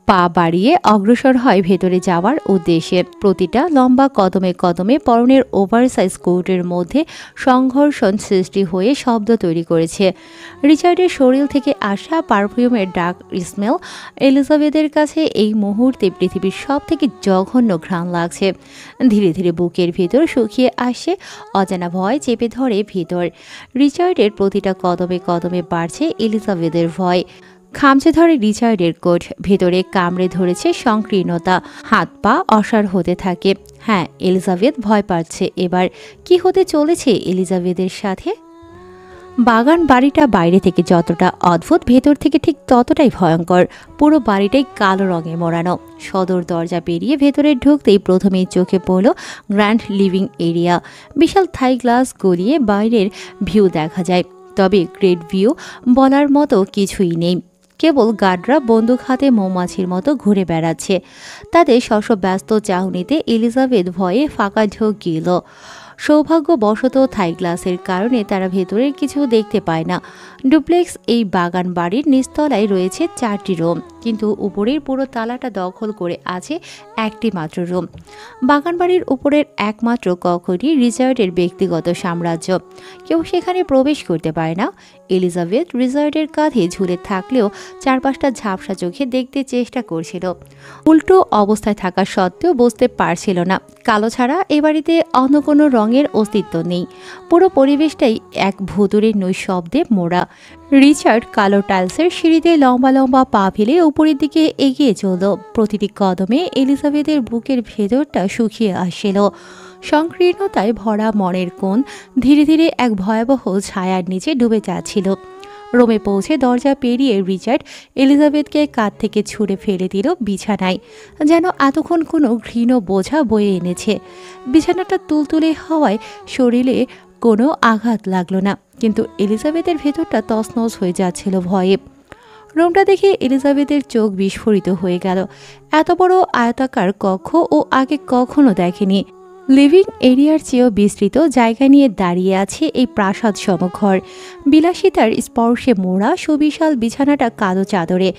পা বাড়িয়ে অগ্রসর হয় ভেতরে যাওয়ার উদ্দেশ্যে। প্রতিটা লম্বা কদমে কদমে পরনের ওভারসাইজ কোটের মধ্যে সংঘর্ষণ সৃষ্টি হয়ে শব্দ তৈরি করেছে। রিচার্ডের শরীর থেকে আসা পারফিউমের ডার্ক স্মেল এলিজাবেথের কাছে এই মুহূর্তে পৃথিবীর সব থেকে জঘন্য ঘ্রাণ লাগছে। ধীরে ধীরে বুকের ভিতর শুকিয়ে আসে, অজানা ভয় চেপে ধরে ভিতর। রিচার্ডের প্রতিটা কদমে কদমে বাড়ছে এলিজাবেথের ভয়। খামচে ধরে রিচার্ডের কোট, ভেতরে কামড়ে ধরেছে সংকীর্ণতা। হাত পা অসাড় হতে থাকে। হ্যাঁ, এলিজাবেথ ভয় পাচ্ছে। এবার কি হতে চলেছে এলিজাবেথের সাথে? বাগান বাড়িটা বাইরে থেকে যতটা অদ্ভুত, ভেতর থেকে ঠিক ততটাই ভয়ঙ্কর। পুরো বাড়িটাই কালো রঙে মোড়ানো। সদর দরজা পেরিয়ে ভেতরে ঢুকতেই প্রথমেই চোখে পড়ল গ্র্যান্ড লিভিং এরিয়া। বিশাল থাই গ্লাস গলিয়ে বাইরের ভিউ দেখা যায়, তবে গ্রেট ভিউ বলার মতো কিছুই নেই। কেবল গার্ডরা বন্দুক হাতে মৌমাছির মতো ঘুরে বেড়াচ্ছে। তাদের ব্যস্ত চাহনিতে এলিজাবেথ ভয়ে ফাঁকা ঢোক গেল। সৌভাগ্যবশত থাই গ্লাসের কারণে তারা ভেতরের কিছু দেখতে পায় না। ডুপ্লেক্স এই বাগান বাড়ির নিচতলায় রয়েছে 4টি রুম, কিন্তু উপরের পুরো তালাটা দখল করে আছে একটি মাত্র রুম। বাগান বাড়ির উপরের একমাত্র কক্ষটি রিচার্ডের ব্যক্তিগত সাম্রাজ্য। কেউ সেখানে প্রবেশ করতে পারে না। এলিজাবেথ রিচার্ডের কাঁধে ঝুলে থাকলেও চারপাশটা ঝাপসা চোখে দেখতে চেষ্টা করছিল। উল্টো অবস্থায় থাকা সত্ত্বেও বুঝতে পারছিল না কালো ছাড়া এ বাড়িতে অন্য কোনো রঙের অস্তিত্ব নেই। পুরো পরিবেশটাই এক ভুতুরে নৈশব্দে মোড়া। রিচার্ড কালো টাইলসের সিঁড়িতে লম্বা লম্বা পা ফেলে উপরের দিকে এগিয়ে চলল। প্রতিটি কদমে এলিজাবেথের বুকের ভেতরটা শুকিয়ে আসছিল। সংকীর্ণতায় ভরা মনের কোণ ধীরে ধীরে এক ভয়াবহ ছায়ার নিচে ডুবে যাচ্ছিল। রোমে পৌঁছে দরজা পেরিয়ে রিচার্ড এলিজাবেথকে কাঁধ থেকে ছুঁড়ে ফেলে দিল বিছানায়, যেন এতক্ষণ কোনো ঘৃণ বোঝা বয়ে এনেছে। বিছানাটা তুলতুলে হওয়ায় শরীরে কোনো আঘাত লাগলো না, কিন্তু এলিজাবেথের ভেতরটা তছনছ হয়ে যাচ্ছিল ভয়ে। রুমটা দেখে এলিজাবেথের চোখ বিস্ফোরিত হয়ে গেল। এত বড় আয়তাকার কক্ষ ও আগে কখনো দেখেনি। লিভিং এরিয়ার চেয়েও বিস্তৃত জায়গা নিয়ে দাঁড়িয়ে আছে এই প্রাসাদ সমঘর। বিলাসিতার স্পর্শে মোড়া সুবিশাল বিছানাটা কালো চাদরে।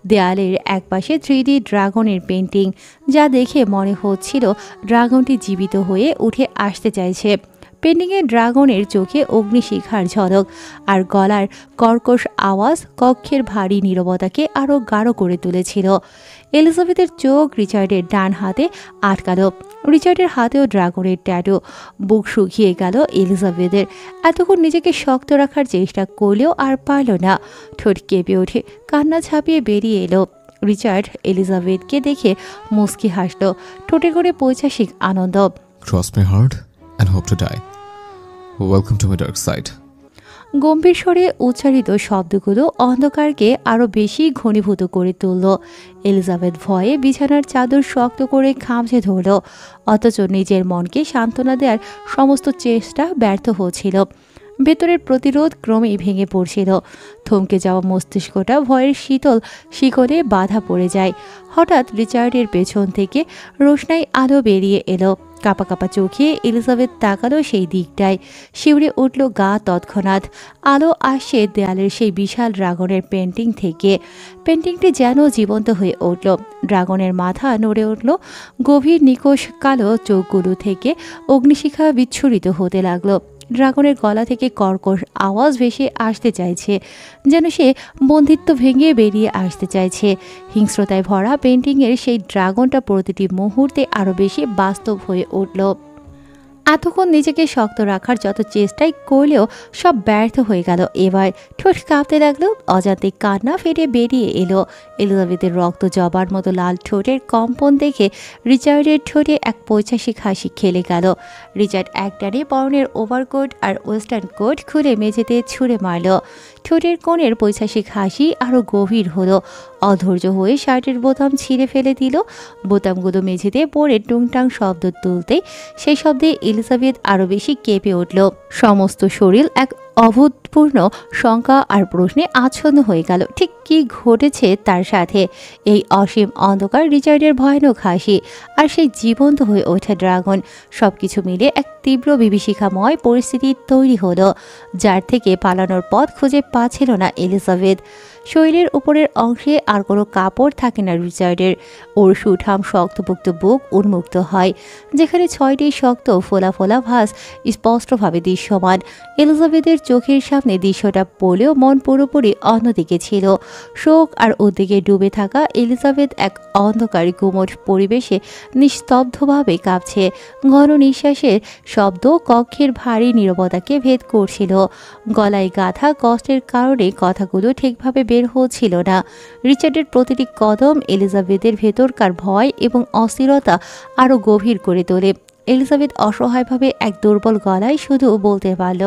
দেয়ালের একপাশে 3D ড্রাগনের পেন্টিং, যা দেখে মনে হচ্ছিল ড্রাগনটি জীবিত হয়ে উঠে আসতে চাইছে। পেন্টিংয়ে ড্রাগনের চোখে অগ্নিশিখার ঝলক, আর গলার কর্কশ আওয়াজ কক্ষের ভারী নীরবতাকে আরও গাঢ় করে তুলেছিল। এলিজাবেথের চোখ রিচার্ডের ডান হাতে আটকালো। রিচার্ডের হাতেও ড্রাগনের ট্যাটু। বুক শুকিয়ে গেল এলিজাবেথের। এতক্ষণ নিজেকে শক্ত রাখার চেষ্টা করলেও আর পারল না। ঠোঁট কেঁপে ওঠে, কান্না ছাপিয়ে বেরিয়ে এলো। রিচার্ড এলিজাবেথকে দেখে মুচকি হাসল, ঠোঁটে করে পৈশাসিক আনন্দ। Cross my heart and hope to die. Welcome to my dark side. গম্ভীর স্বরে উচ্চারিত শব্দগুলো অন্ধকারকে আরও বেশি ঘনীভূত করে তুলল। এলিজাবেথ ভয়ে বিছানার চাদর শক্ত করে খামচে ধরল, অথচ নিজের মনকে সান্ত্বনা দেওয়ার সমস্ত চেষ্টা ব্যর্থ হচ্ছিল। ভেতরের প্রতিরোধ ক্রমেই ভেঙে পড়ছিল। থমকে যাওয়া মস্তিষ্কটা ভয়ের শীতল শিকলে বাধা পড়ে যায়। হঠাৎ রিচার্ডের পেছন থেকে রোশনাই আলো বেরিয়ে এলো। কাপা কাপা চোখে এলিজাবেথ তাকালো সেই দিকটায়। শিউরে উঠল গা তৎক্ষণাৎ। আলো আসছে দেয়ালের সেই বিশাল ড্রাগনের পেন্টিং থেকে। পেন্টিংটি যেন জীবন্ত হয়ে উঠল। ড্রাগনের মাথা নড়ে উঠল। গভীর নিকোষ কালো চোখগুলো থেকে অগ্নিশিখা বিচ্ছুরিত হতে লাগলো। ড্রাগনের গলা থেকে কর্কশ আওয়াজ ভেসে আসতে চাইছে, যেন সে বন্দিত্ব ভেঙে বেরিয়ে আসতে চাইছে। হিংস্রতায় ভরা পেন্টিংয়ের সেই ড্রাগনটা প্রতিটি মুহূর্তে আরও বেশি বাস্তব হয়ে উঠল। এতক্ষণ নিজেকে শক্ত রাখার যত চেষ্টাই করলেও সব ব্যর্থ হয়ে গেল। এবার ঠোঁট কাঁপতে লাগলো, অজান্তে কান্না ফেটে বেরিয়ে এলো। এলিজাবেথের রক্ত জবার মতো লাল ঠোঁটের কম্পন দেখে রিচার্ডের ঠোঁটে এক পৈশাসিক হাসি খেলে গেল। রিচার্ড একটানে পরনের ওভারকোট আর ওয়েস্টার্ন কোট খুলে মেঝেতে ছুঁড়ে মারল। ঠোঁটের কোণের পৈশাসিক হাসি আরও গভীর হলো। অধৈর্য হয়ে শার্টের বোতাম ছিঁড়ে ফেলে দিল। বোতামগুলো মেঝেতে পড়ে টুংটাং শব্দ তুলতেই সেই শব্দে এলিজাবেথ আরও বেশি কেঁপে উঠল। সমস্ত শরীর এক অভূতপূর্ণ শঙ্কা আর প্রশ্নে আচ্ছন্ন হয়ে গেল। ঠিক কি ঘটেছে তার সাথে? এই অসীম অন্ধকার, রিচার্ডের ভয়ানক হাসি আর সেই জীবন্ত হয়ে ওঠা ড্রাগন, সবকিছু মিলে এক তীব্র বিভীষিকাময় পরিস্থিতি তৈরি হলো, যার থেকে পালানোর পথ খুঁজে পাচ্ছিল না এলিজাবেথ। শরীরের উপরের অংশে আর কোনো কাপড় থাকে না রিচার্ডের। ওর সুঠাম শক্তপোক্ত বুক উন্মুক্ত হয়, যেখানে 6টি শক্ত ফোলা ফোলা ভাঁজ স্পষ্টভাবে দৃশ্যমান। এলিজাবেথের চোখের সামনে দৃশ্যটা পড়লেও মন পুরোপুরি অন্যদিকে ছিল। শোক আর উদ্বেগে ডুবে থাকা এলিজাবেথ এক অন্ধকার গুমট পরিবেশে নিস্তব্ধভাবে কাঁপছে। ঘন নিঃশ্বাসের শব্দ কক্ষের ভারী নীরবতাকে ভেদ করছিল। গলায় গাঁথা কষ্টের কারণে কথাগুলো ঠিকভাবে বের হচ্ছিল না। রিচার্ডের প্রতিটি কদম এলিজাবেথের ভেতরকার ভয় এবং অস্থিরতা আরও গভীর করে তোলে। এলিজাবেথ অসহায়ভাবে এক দুর্বল গলায় শুধু বলতে পারল,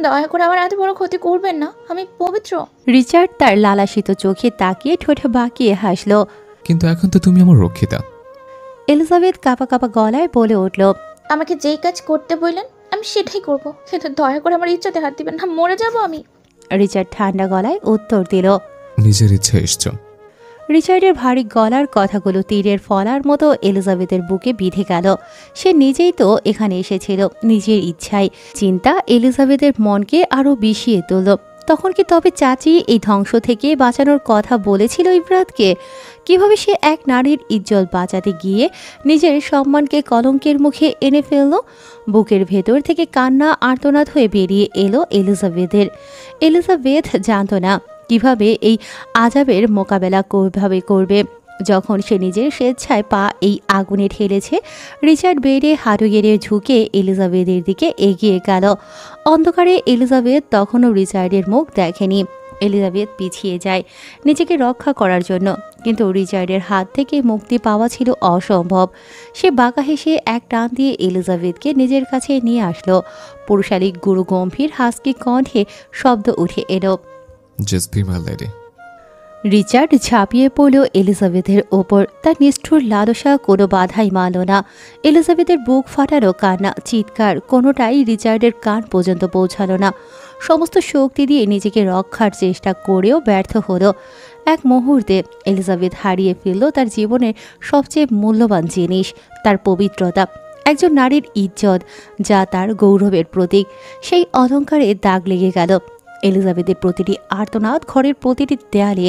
দয়া করে আমার এত বড় ক্ষতি করবেন না, আমি পবিত্র। রিচার্ড তার লালাশিত চোখে তাকিয়ে ঠোঁট বাঁকিয়ে হাসল। কিন্তু এখন তো তুমি আমার রক্ষিতা। এলিজাবেথ কাঁপা কাঁপা গলায় বলে উঠল, আমাকে যেই কাজ করতে বললেন আমি সেটাই করব, কিন্তু দয়া করে আমার ইচ্ছাতে হাত দিবেন না, মরে যাব আমি। রিচার্ড ঠান্ডা গলায় উত্তর দিল, নিজের ইচ্ছে এসছো। রিচার্ডের ভারী গলার কথাগুলো তীরের ফলার মতো এলিজাবেথের বুকে বিঁধে গেল। সে নিজেই তো এখানে এসেছিল নিজের ইচ্ছায়। চিন্তা এলিজাবেথের মনকে আরও বিষিয়ে তুলল। তখন কি তবে চাচি এই ধ্বংস থেকে বাঁচানোর কথা বলেছিল ইব্রাতকে? কিভাবে সে এক নারীর ইজ্জত বাঁচাতে গিয়ে নিজের সম্মানকে কলঙ্কের মুখে এনে ফেলল? বুকের ভেতর থেকে কান্না আর্তনাদ হয়ে বেরিয়ে এলো এলিজাবেথের। এলিজাবেথ জানত না কিভাবে এই আজাবের মোকাবেলা কিভাবে করবে। যখন সে নিজের স্বেচ্ছায় পা এই আগুনে ঠেলেছে, রিচার্ড বেডে হাঁটু গেড়ে ঝুঁকে এলিজাবেথের দিকে এগিয়ে গেল। অন্ধকারে এলিজাবেথ তখনও রিচার্ডের মুখ দেখেনি। এলিজাবেথ পিছিয়ে যায় নিজেকে রক্ষা করার জন্য, কিন্তু রিচার্ডের হাত থেকে মুক্তি পাওয়া ছিল অসম্ভব। সে বাঁকা হেসে এক টান দিয়ে এলিজাবেথকে নিজের কাছে নিয়ে আসলো। পুরুষালিক গুরু গম্ভীর হাসকি কণ্ঠে শব্দ উঠে এলো, Just be my lady. Richard ঝাঁপিয়ে পড়ল এলিজাবেথের ওপর। তার নিষ্ঠুর লালসা কোনো বাধাই মানল না। এলিজাবেথের বুক ফাটানো কান্না, চিৎকার কোনোটাই রিচার্ডের কান পর্যন্ত পৌঁছালো না। সমস্ত শক্তি দিয়ে নিজেকে রক্ষার চেষ্টা করেও ব্যর্থ হলো। এক মুহূর্তে এলিজাবেথ হারিয়ে ফেলল তার জীবনের সবচেয়ে মূল্যবান জিনিস, তার পবিত্রতা। একজন নারীর ইজ্জত, যা তার গৌরবের প্রতীক, সেই অলঙ্কারে দাগ লেগে গেল। এলিজাবেথের প্রতিটি আর্তনাদ ঘরের প্রতিটি দেয়ালে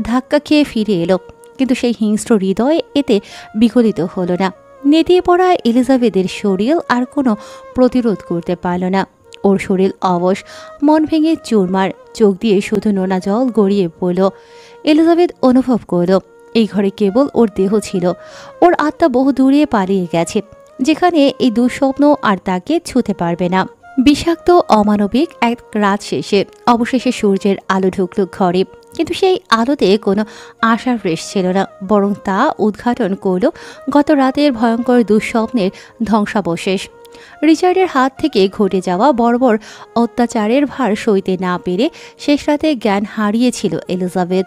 ধাক্কা খেয়ে ফিরে এলো, কিন্তু সেই হিংস্র হৃদয় এতে বিগলিত হলো না। নেতিয়ে পড়া এলিজাবেথের শরীর আর কোনো প্রতিরোধ করতে পারল না। ওর শরীর অবশ, মন ভেঙে চুরমার, চোখ দিয়ে শুধু নোনা জল গড়িয়ে পড়ল। এলিজাবেথ অনুভব করল এই ঘরে কেবল ওর দেহ ছিল। ওর আত্মা বহু দূরে পালিয়ে গেছে, যেখানে এই দুঃস্বপ্ন আর তাকে ছুঁতে পারবে না। বিষাক্ত অমানবিক এক রাত শেষে অবশেষে সূর্যের আলো ঢুকল ঘরে, কিন্তু সেই আলোতে কোনো আশার রেশ ছিল না, বরং তা উদ্ঘাটন করল গত রাতের ভয়ঙ্কর দুঃস্বপ্নের ধ্বংসাবশেষ। রিচার্ডের হাত থেকে ঘটে যাওয়া বর্বর অত্যাচারের ভার সইতে না পেরে শেষ রাতে জ্ঞান হারিয়েছিল এলিজাবেথ।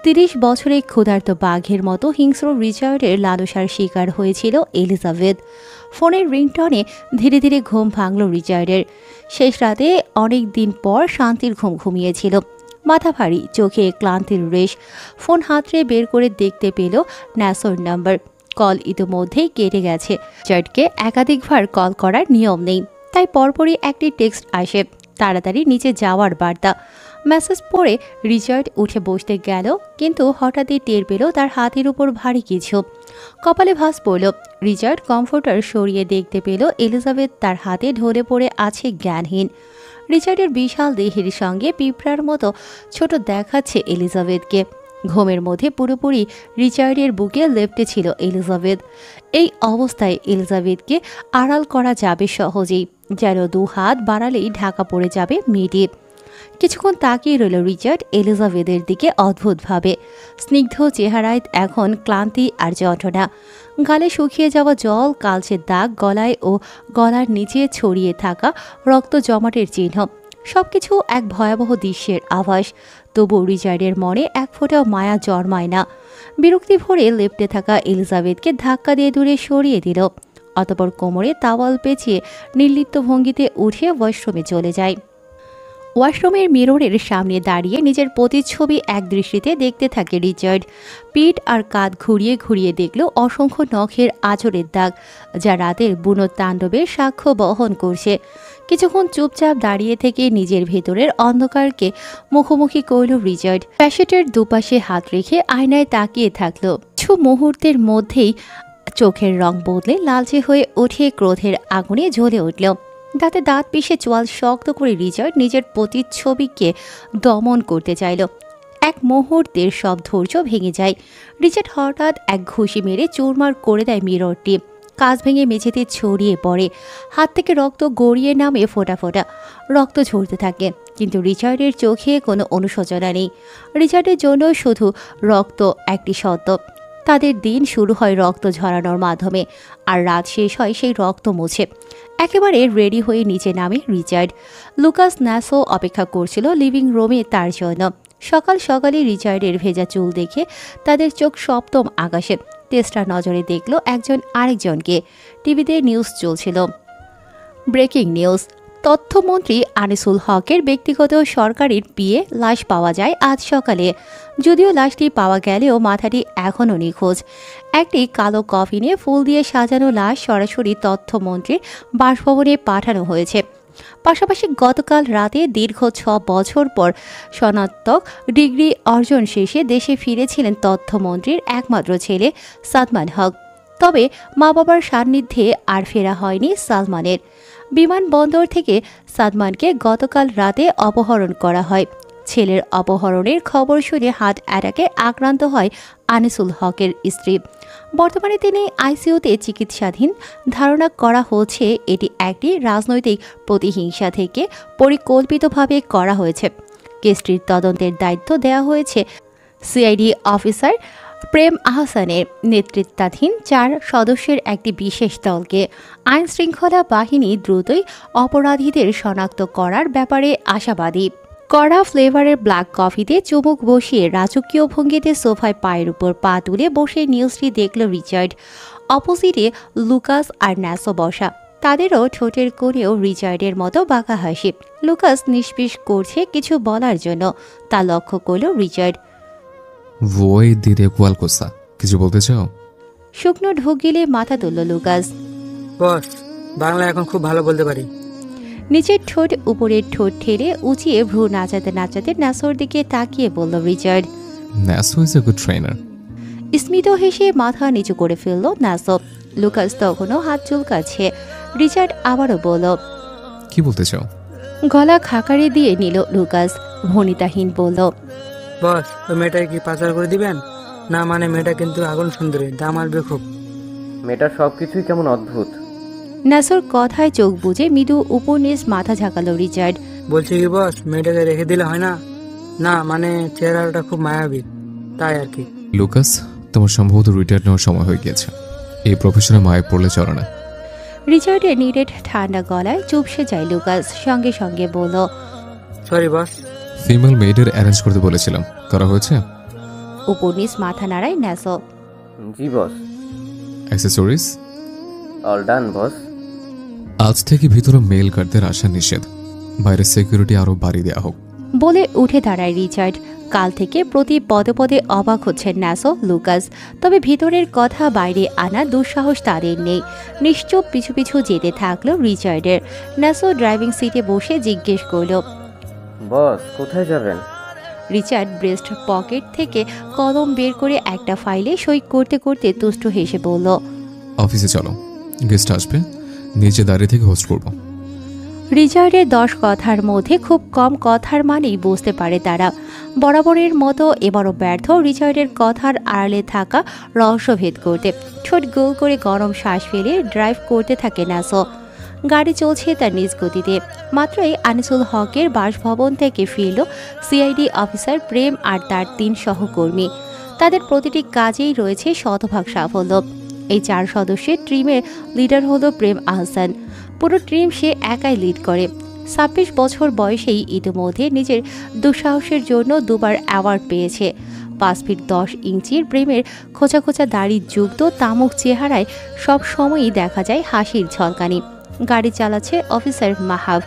30 বছরে ক্ষুধার্ত বাঘের মতো হিংস্র রিচার্ডের লালসার শিকার হয়েছিল এলিজাবেথ। ফোনের রিংটনে ধীরে ধীরে ঘুম ভাঙল রিচার্ডের। শেষ রাতে অনেক দিন পর শান্তির ঘুম ঘুমিয়েছিল। মাথা ভারী, চোখে ক্লান্তির রেশ। ফোন হাতড়ে বের করে দেখতে পেল ন্যাসোর নাম্বার। কল ইতিমধ্যেই কেটে গেছে। রিচার্ডকে একাধিকবার কল করার নিয়ম নেই, তাই পরপরই একটি টেক্সট আসে, তাড়াতাড়ি নিচে যাওয়ার বার্তা। মেসেজ পড়ে রিচার্ড উঠে বসতে গেল, কিন্তু হঠাৎই টের পেল তার হাতের উপর ভারী কিছু। কপালে ভাঁজ পড়ল। রিচার্ড কমফোর্টার সরিয়ে দেখতে পেল এলিজাবেথ তার হাতে ঢলে পড়ে আছে জ্ঞানহীন। রিচার্ডের বিশাল দেহের সঙ্গে পিঁপড়ার মতো ছোট দেখাচ্ছে এলিজাবেথকে। ঘুমের মধ্যে পুরোপুরি রিচার্ডের বুকে লেপ্টে ছিল এলিজাবেথ। এই অবস্থায় এলিজাবেথকে আড়াল করা যাবে সহজেই, যেন দু হাত বাড়ালেই ঢাকা পড়ে যাবে মেয়েটি। কিছুক্ষণ তাকিয়ে রইল রিচার্ড এলিজাবেথের দিকে অদ্ভুতভাবে। স্নিগ্ধ চেহারায় এখন ক্লান্তি আর যন্ত্রণা, গালে শুকিয়ে যাওয়া জল, কালচে দাগ, গলায় ও গলার নিচে ছড়িয়ে থাকা রক্ত জমাটের চিহ্ন, সবকিছু এক ভয়াবহ দৃশ্যের আভাস। তবু রিচার্ডের মনে এক ফোঁটাও মায়া জন্মায় না। বিরক্তি ভরে লেপ্টে থাকা এলিজাবেথকে ধাক্কা দিয়ে দূরে সরিয়ে দিল। অতঃপর কোমরে তাওয়াল পেঁচিয়ে নির্লিপ্ত ভঙ্গিতে উঠে ওয়াশরুমে চলে যায়। ওয়াশরুমের মিররের সামনে দাঁড়িয়ে নিজের প্রতিচ্ছবি এক দৃষ্টিতে দেখতে থাকে রিচার্ড। পিঠ আর কাঁধ ঘুরিয়ে ঘুরিয়ে দেখল অসংখ্য নখের আঁচড়ের দাগ, যা রাতের বুনো তাণ্ডবের সাক্ষ্য বহন করছে। কিছুক্ষণ চুপচাপ দাঁড়িয়ে থেকে নিজের ভেতরের অন্ধকারকে মুখোমুখি করল রিচার্ড। প্যাসেটের দুপাশে হাত রেখে আয়নায় তাকিয়ে থাকল। কিছু মুহূর্তের মধ্যেই চোখের রং বদলে লালচে হয়ে উঠে ক্রোধের আগুনে জ্বলে উঠল। দাঁতে দাঁত পিষে চোয়াল শক্ত করে রিচার্ড নিজের প্রতিচ্ছবিকে দমন করতে চাইল। এক মুহূর্তের সব ধৈর্য ভেঙে যায়। রিচার্ড হঠাৎ এক ঘুষি মেরে চুরমার করে দেয় মিররটি। কাঁচ ভেঙে মেঝেতে ছড়িয়ে পড়ে, হাত থেকে রক্ত গড়িয়ে নামে ফোঁটা ফোঁটা। রক্ত ঝরতে থাকে, কিন্তু রিচার্ডের চোখে কোনো অনুশোচনা নেই। রিচার্ডের জন্য শুধু রক্ত একটি সত্য। তাদের দিন শুরু হয় রক্ত ঝরানোর মাধ্যমে, আর রাত শেষ হয় সেই রক্ত মুছে। একেবারে রেডি হয়ে নিচে নামে রিচার্ড। লুকাস ন্যাসো অপেক্ষা করছিল লিভিং রুমে তার জন্য। সকাল সকালে রিচার্ডের ভেজা চুল দেখে তাদের চোখ সপ্তম আকাশে। তেষ্টা নজরে দেখল একজন আরেকজনকে। টিভিতে নিউজ চলছিল। ব্রেকিং নিউজ, তথ্যমন্ত্রী আনিসুল হকের ব্যক্তিগত সরকারের পিএ লাশ পাওয়া যায় আজ সকালে। যদিও লাশটি পাওয়া গেলেও মাথাটি এখনও নিখোঁজ। একটি কালো কফিনে ফুল দিয়ে সাজানো লাশ সরাসরি তথ্যমন্ত্রীর বাসভবনে পাঠানো হয়েছে। পাশাপাশি গতকাল রাতে দীর্ঘ 6 বছর পর স্নাতক ডিগ্রি অর্জন শেষে দেশে ফিরেছিলেন তথ্যমন্ত্রীর একমাত্র ছেলে সালমান হক। তবে মা বাবার সান্নিধ্যে আর ফেরা হয়নি সালমানের। বিমানবন্দর থেকে সালমানকে গতকাল রাতে অপহরণ করা হয়। ছেলের অপহরণের খবর শুনে হার্ট অ্যাটাকে আক্রান্ত হয় আনিসুল হকের স্ত্রী। বর্তমানে তিনি আইসিইউতে চিকিৎসাধীন। ধারণা করা হচ্ছে এটি একটি রাজনৈতিক প্রতিহিংসা থেকে পরিকল্পিতভাবে করা হয়েছে। কেসটির তদন্তের দায়িত্ব দেওয়া হয়েছে সিআইডি অফিসার প্রেম আহসানের নেতৃত্বাধীন 4 সদস্যের একটি বিশেষ দলকে। আইন শৃঙ্খলা বাহিনী দ্রুতই অপরাধীদের শনাক্ত করার ব্যাপারে আশাবাদী। কড়া ফ্লেভারের ব্ল্যাক কফিতে চুমুক বসিয়ে রাজকীয় ভঙ্গিতে সোফায় পায়ের উপর পা তুলে বসে নিউজটি দেখল রিচার্ড। অপোজিটে লুকাস আর ন্যাসো বসা। তাদেরও ঠোঁটের কোণেও রিচার্ডের মতো বাঁকা হাসি। লুকাস নিষ্পিস করছে কিছু বলার জন্য, তা লক্ষ্য করল রিচার্ড। ওই দিদে কোয়ালকোসা, কিছু বলতে চাও? শুকনো ঢোক গিলে মাথা তুলল লুকাস। বস, বাংলা এখন খুব ভালো বলতে পারি। নিচের ঠোঁট উপরের ঠোঁট ঠেলে উঁচিয়ে ভ্রু নাচাতে নাচাতে ন্যাসোর দিকে তাকিয়ে বলল রিচার্ড। ন্যাসো ইজ এ গুড ট্রেনার। স্মিত হেসে মাথা নিচু করে ফেলল ন্যাসো। লুকাস তখনও হাত চুলকাচ্ছে। রিচার্ড আবারও বলল, কি বলতে চাও? গলা খাকারি দিয়ে নিল লুকাস। ভনিতাহীন বলল, বস, ওই মেয়েটাকে কি পাচার করে দিবেন? না মানে মেয়েটা কিন্তু আগুন সুন্দরী, দাম আসবে খুব। মেয়েটার সব কিছুই কেমন অদ্ভুত। ন্যাসোর কথায় চোখ বুজে মৃদু উপর নিচ মাথা ঝাঁকালো রিচার্ড। বলছি কি বস, মেয়েটাকে রেখে দিলে হয় না? না মানে চেহারাটা খুব মায়াবী, তাই আর কি। লুকাস, তোমার সম্ভবত রিটায়ার নেওয়ার সময় হয়ে গিয়েছে। এই প্রফেশনে মায়ে পড়লে চলে না। রিচার্ডের নিরেট ঠান্ডা গলায় চুপসে যায় লুকাস। সঙ্গে সঙ্গে বলল, সরি বস। ফিমেল মেয়েদের অ্যারেঞ্জ করতে বলেছিলাম, করা হয়েছে? উপর নিচ মাথা নাড়ায় ন্যাসো। জি বস। অ্যাক্সেসরিজ অল ডান বস। আজ থেকে ভিতরে মেল গার্ডদের আসা নিষেধ। বাইরে সিকিউরিটি আরো বাড়িয়ে দেওয়া হোক। বলে উঠে দাঁড়ায় রিচার্ড। কাল থেকে প্রতি পদে পদে অবাক হচ্ছেন ন্যাসো, লুকাস। তবে ভিতরের কথা বাইরে আনা দুঃসাহস তাদের নেই। নিশ্চুপ পিছু পিছু যেতে থাকলো রিচার্ডের। ন্যাসো ড্রাইভিং সিটে বসে জিজ্ঞেস করল, বস কোথায় যাবেন? রিচার্ড ব্রেস্ট পকেট থেকে কলম বের করে একটা ফাইলে সই করতে করতে তুষ্ট হেসে বলল, অফিসে চলো, গেস্ট আসবে, নিচে দাঁড়িয়ে থেকে হোস্ট করব। রিচার্ডের 10 কথার মধ্যে খুব কম কথার মানেই বুঝতে পারে তারা। বরাবরের মতো এবারও ব্যর্থ রিচার্ডের কথার আড়ালে থাকা রহস্যভেদ করতে। ঠোঁট গোল করে গরম শ্বাস ফেলে ড্রাইভ করতে থাকে ন্যাসো। গাড়ি চলছে তার নিজ গতিতে। মাত্রই আনিসুল হকের বাসভবন থেকে ফিরল সিআইডি অফিসার প্রেম আর তার 3 সহকর্মী। তাদের প্রতিটি কাজেই রয়েছে শতভাগ সাফল্য। এই 4 সদস্যের টিমের লিডার হলো প্রেম আহসান। পুরো টিম সে একাই লিড করে। 26 বছর বয়সেই ইতিমধ্যে নিজের দুঃসাহসের জন্য 2বার অ্যাওয়ার্ড পেয়েছে। 5 ফিট 10 ইঞ্চির প্রেমের খোঁচা খোঁচা দাড়ি যুক্ত তামুক চেহারায় সব সময়ই দেখা যায় হাসির ঝলকানি। গাড়ি চালাচ্ছে অফিসার মাহাব।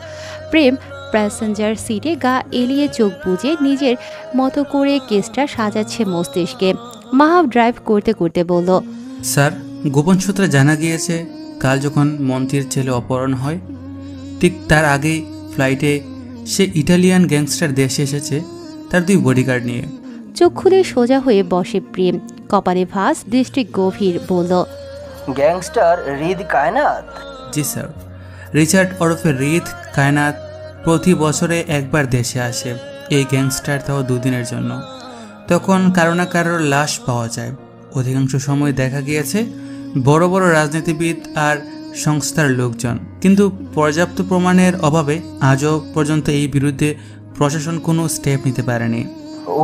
প্রেম প্যাসেঞ্জার সিটে গা এলিয়ে চোখ বুজে নিজের মতো করে কেসটা সাজাচ্ছে মস্তিষ্কে। মাহাব ড্রাইভ করতে করতে বলল, স্যার, গোপন সূত্রে জানা গিয়েছে কাল যখন মন্ত্রীর ছেলে অপহরণ হয় ঠিক তার আগেই ফ্লাইটে সে ইটালিয়ান গ্যাংস্টার দেশে এসেছে তার 2 বডিগার্ড নিয়ে। চোখ খুলে সোজা হয়ে বসে প্রেম, কপালে ভাঁজ, দৃষ্টি গভীর, বলল, গ্যাংস্টার রিদ কায়নাত? জি স্যার, রিচার্ড ওরফে রিদ কায়নাত প্রতি বছরে একবার দেশে আসে। এই গ্যাংস্টার তাও 2 দিনের জন্য। তখন কারো না কারোর লাশ পাওয়া যায়। অধিকাংশ সময় দেখা গিয়েছে বড় বড় রাজনীতিবিদ আর সংস্থার লোকজন। কিন্তু পর্যাপ্ত প্রমাণের অভাবে আজও পর্যন্ত এই বিরুদ্ধে প্রশাসন কোনো স্টেপ নিতে পারেনি।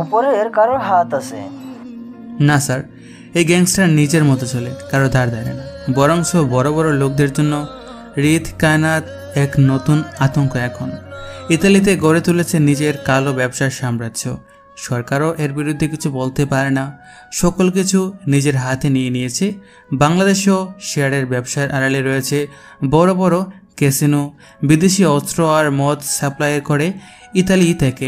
উপরের কারোর হাত আছে? না স্যার, এই গ্যাংস্টার নিজের মতো চলে, কারো ধার ধারে না। বরংস বড় বড় লোকদের জন্য রিদ কায়নাত এক নতুন আতঙ্ক। এখন ইতালিতে গড়ে তুলেছে নিজের কালো ব্যবসার সাম্রাজ্য। সরকারও এর বিরুদ্ধে কিছু বলতে পারে না। সকল কিছু নিজের হাতে নিয়ে নিয়েছে। বাংলাদেশেও শেয়ারের ব্যবসার আড়ালে রয়েছে বড় বড় ক্যাসিনো। বিদেশি অস্ত্র আর মদ সাপ্লাই করে ইতালি থেকে।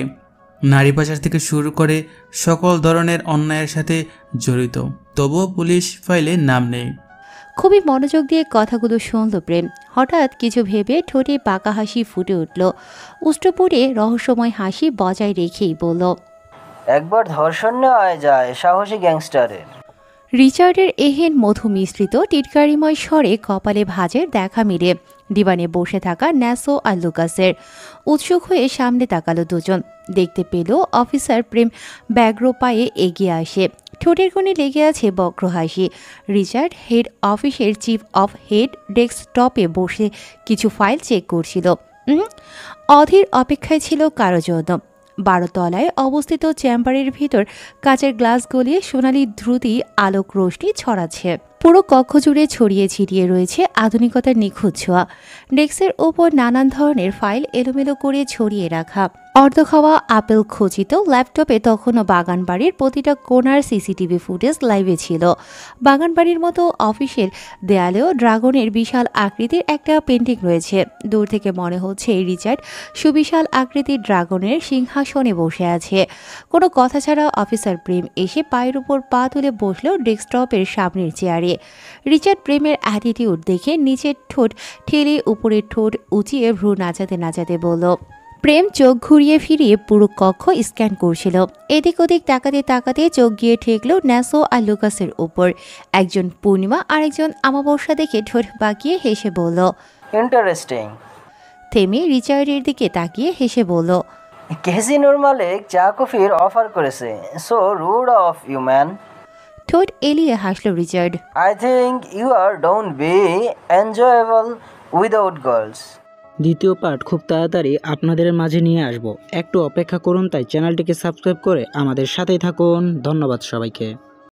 নারী পাচার থেকে শুরু করে সকল ধরনের অন্যায়ের সাথে জড়িত। তবুও পুলিশ ফাইলে নাম নেই। খুবই মনোযোগ দিয়ে কথাগুলো শুনল প্রেম। হঠাৎ কিছু ভেবে ঠোঁটে পাকা হাসি ফুটে উঠল। উষ্ট্রপুরে রহস্যময় হাসি বজায় রেখেই বলল, একবার ধর্ষণ নেওয়া যায় সাহসী গ্যাংস্টারের। রিচার্ডের এহেন মধু মিশ্রিত টিটকারিময় স্বরে কপালে ভাঁজের দেখা মিলে ডিবানে বসে থাকা ন্যাসো আর লুকাসের। উৎসুক হয়ে সামনে তাকালো দুজন। দেখতে পেল অফিসার প্রেম ব্যগ্র পায়ে এগিয়ে আসে। ঠোঁটের কোণে লেগে আছে বক্র হাসি। রিচার্ড হেড অফিসের চিফ অফ হেড ডেস্কটপে বসে কিছু ফাইল চেক করছিল। অধীর অপেক্ষায় ছিল কারো জন্য। 12 তলায় অবস্থিত চেম্বারের ভিতর কাচের গ্লাস গলিয়ে সোনালি দ্রুতি আলোক রোশনি ছড়াচ্ছে। পুরো কক্ষ জুড়ে ছড়িয়ে ছিটিয়ে রয়েছে আধুনিকতার নিখুঁত ছোঁয়া। ডেস্কের ওপর নানান ধরনের ফাইল এলোমেলো করে ছড়িয়ে রাখা। অর্ধ খাওয়া আপেল খচিত ল্যাপটপে তখনও বাগানবাড়ির প্রতিটা কোণার সিসিটিভি ফুটেজ লাইভে ছিল। বাগানবাড়ির মতো অফিসের দেয়ালেও ড্রাগনের বিশাল আকৃতির একটা পেন্টিং রয়েছে। দূর থেকে মনে হচ্ছে রিচার্ড সুবিশাল আকৃতির ড্রাগনের সিংহাসনে বসে আছে। কোনো কথা ছাড়া অফিসার প্রেম এসে পায়ের উপর পা তুলে বসল ডেস্কটপের সামনের চেয়ারে। রিচার্ড প্রেমের অ্যাটিটিউড দেখে নিচের ঠোঁট ঠেলে উপরের ঠোঁট উঁচিয়ে ভ্রু নাচাতে নাচাতে বলল। প্রেম চোখ ঘুরিয়ে ফিরিয়ে পুরো কক্ষ স্ক্যান করছিল। এদিক ওদিক তাকাতে তাকাতে চোখ গিয়ে ঠেকল ন্যাসো আর লুকাসের উপর। একজন পূর্ণিমা আর একজন আমাবস্যা দেখে ঠোঁট বাঁকিয়ে হেসে বলল, ইন্টারেস্টিং। থেমে রিচার্ডের দিকে তাকিয়ে হেসে বলল, ক্যাসিনোর মালিক চা কফির অফার করেছে। So rude of you man. ঠোঁট এলিয়ে হাসল Richard. I think you are don't be enjoyable without girls. দ্বিতীয় পার্ট খুব তাড়াতাড়ি আপনাদের মাঝে নিয়ে আসব। একটু অপেক্ষা করুন। তাই চ্যানেলটিকে সাবস্ক্রাইব করে আমাদের সাথেই থাকুন। ধন্যবাদ সবাইকে।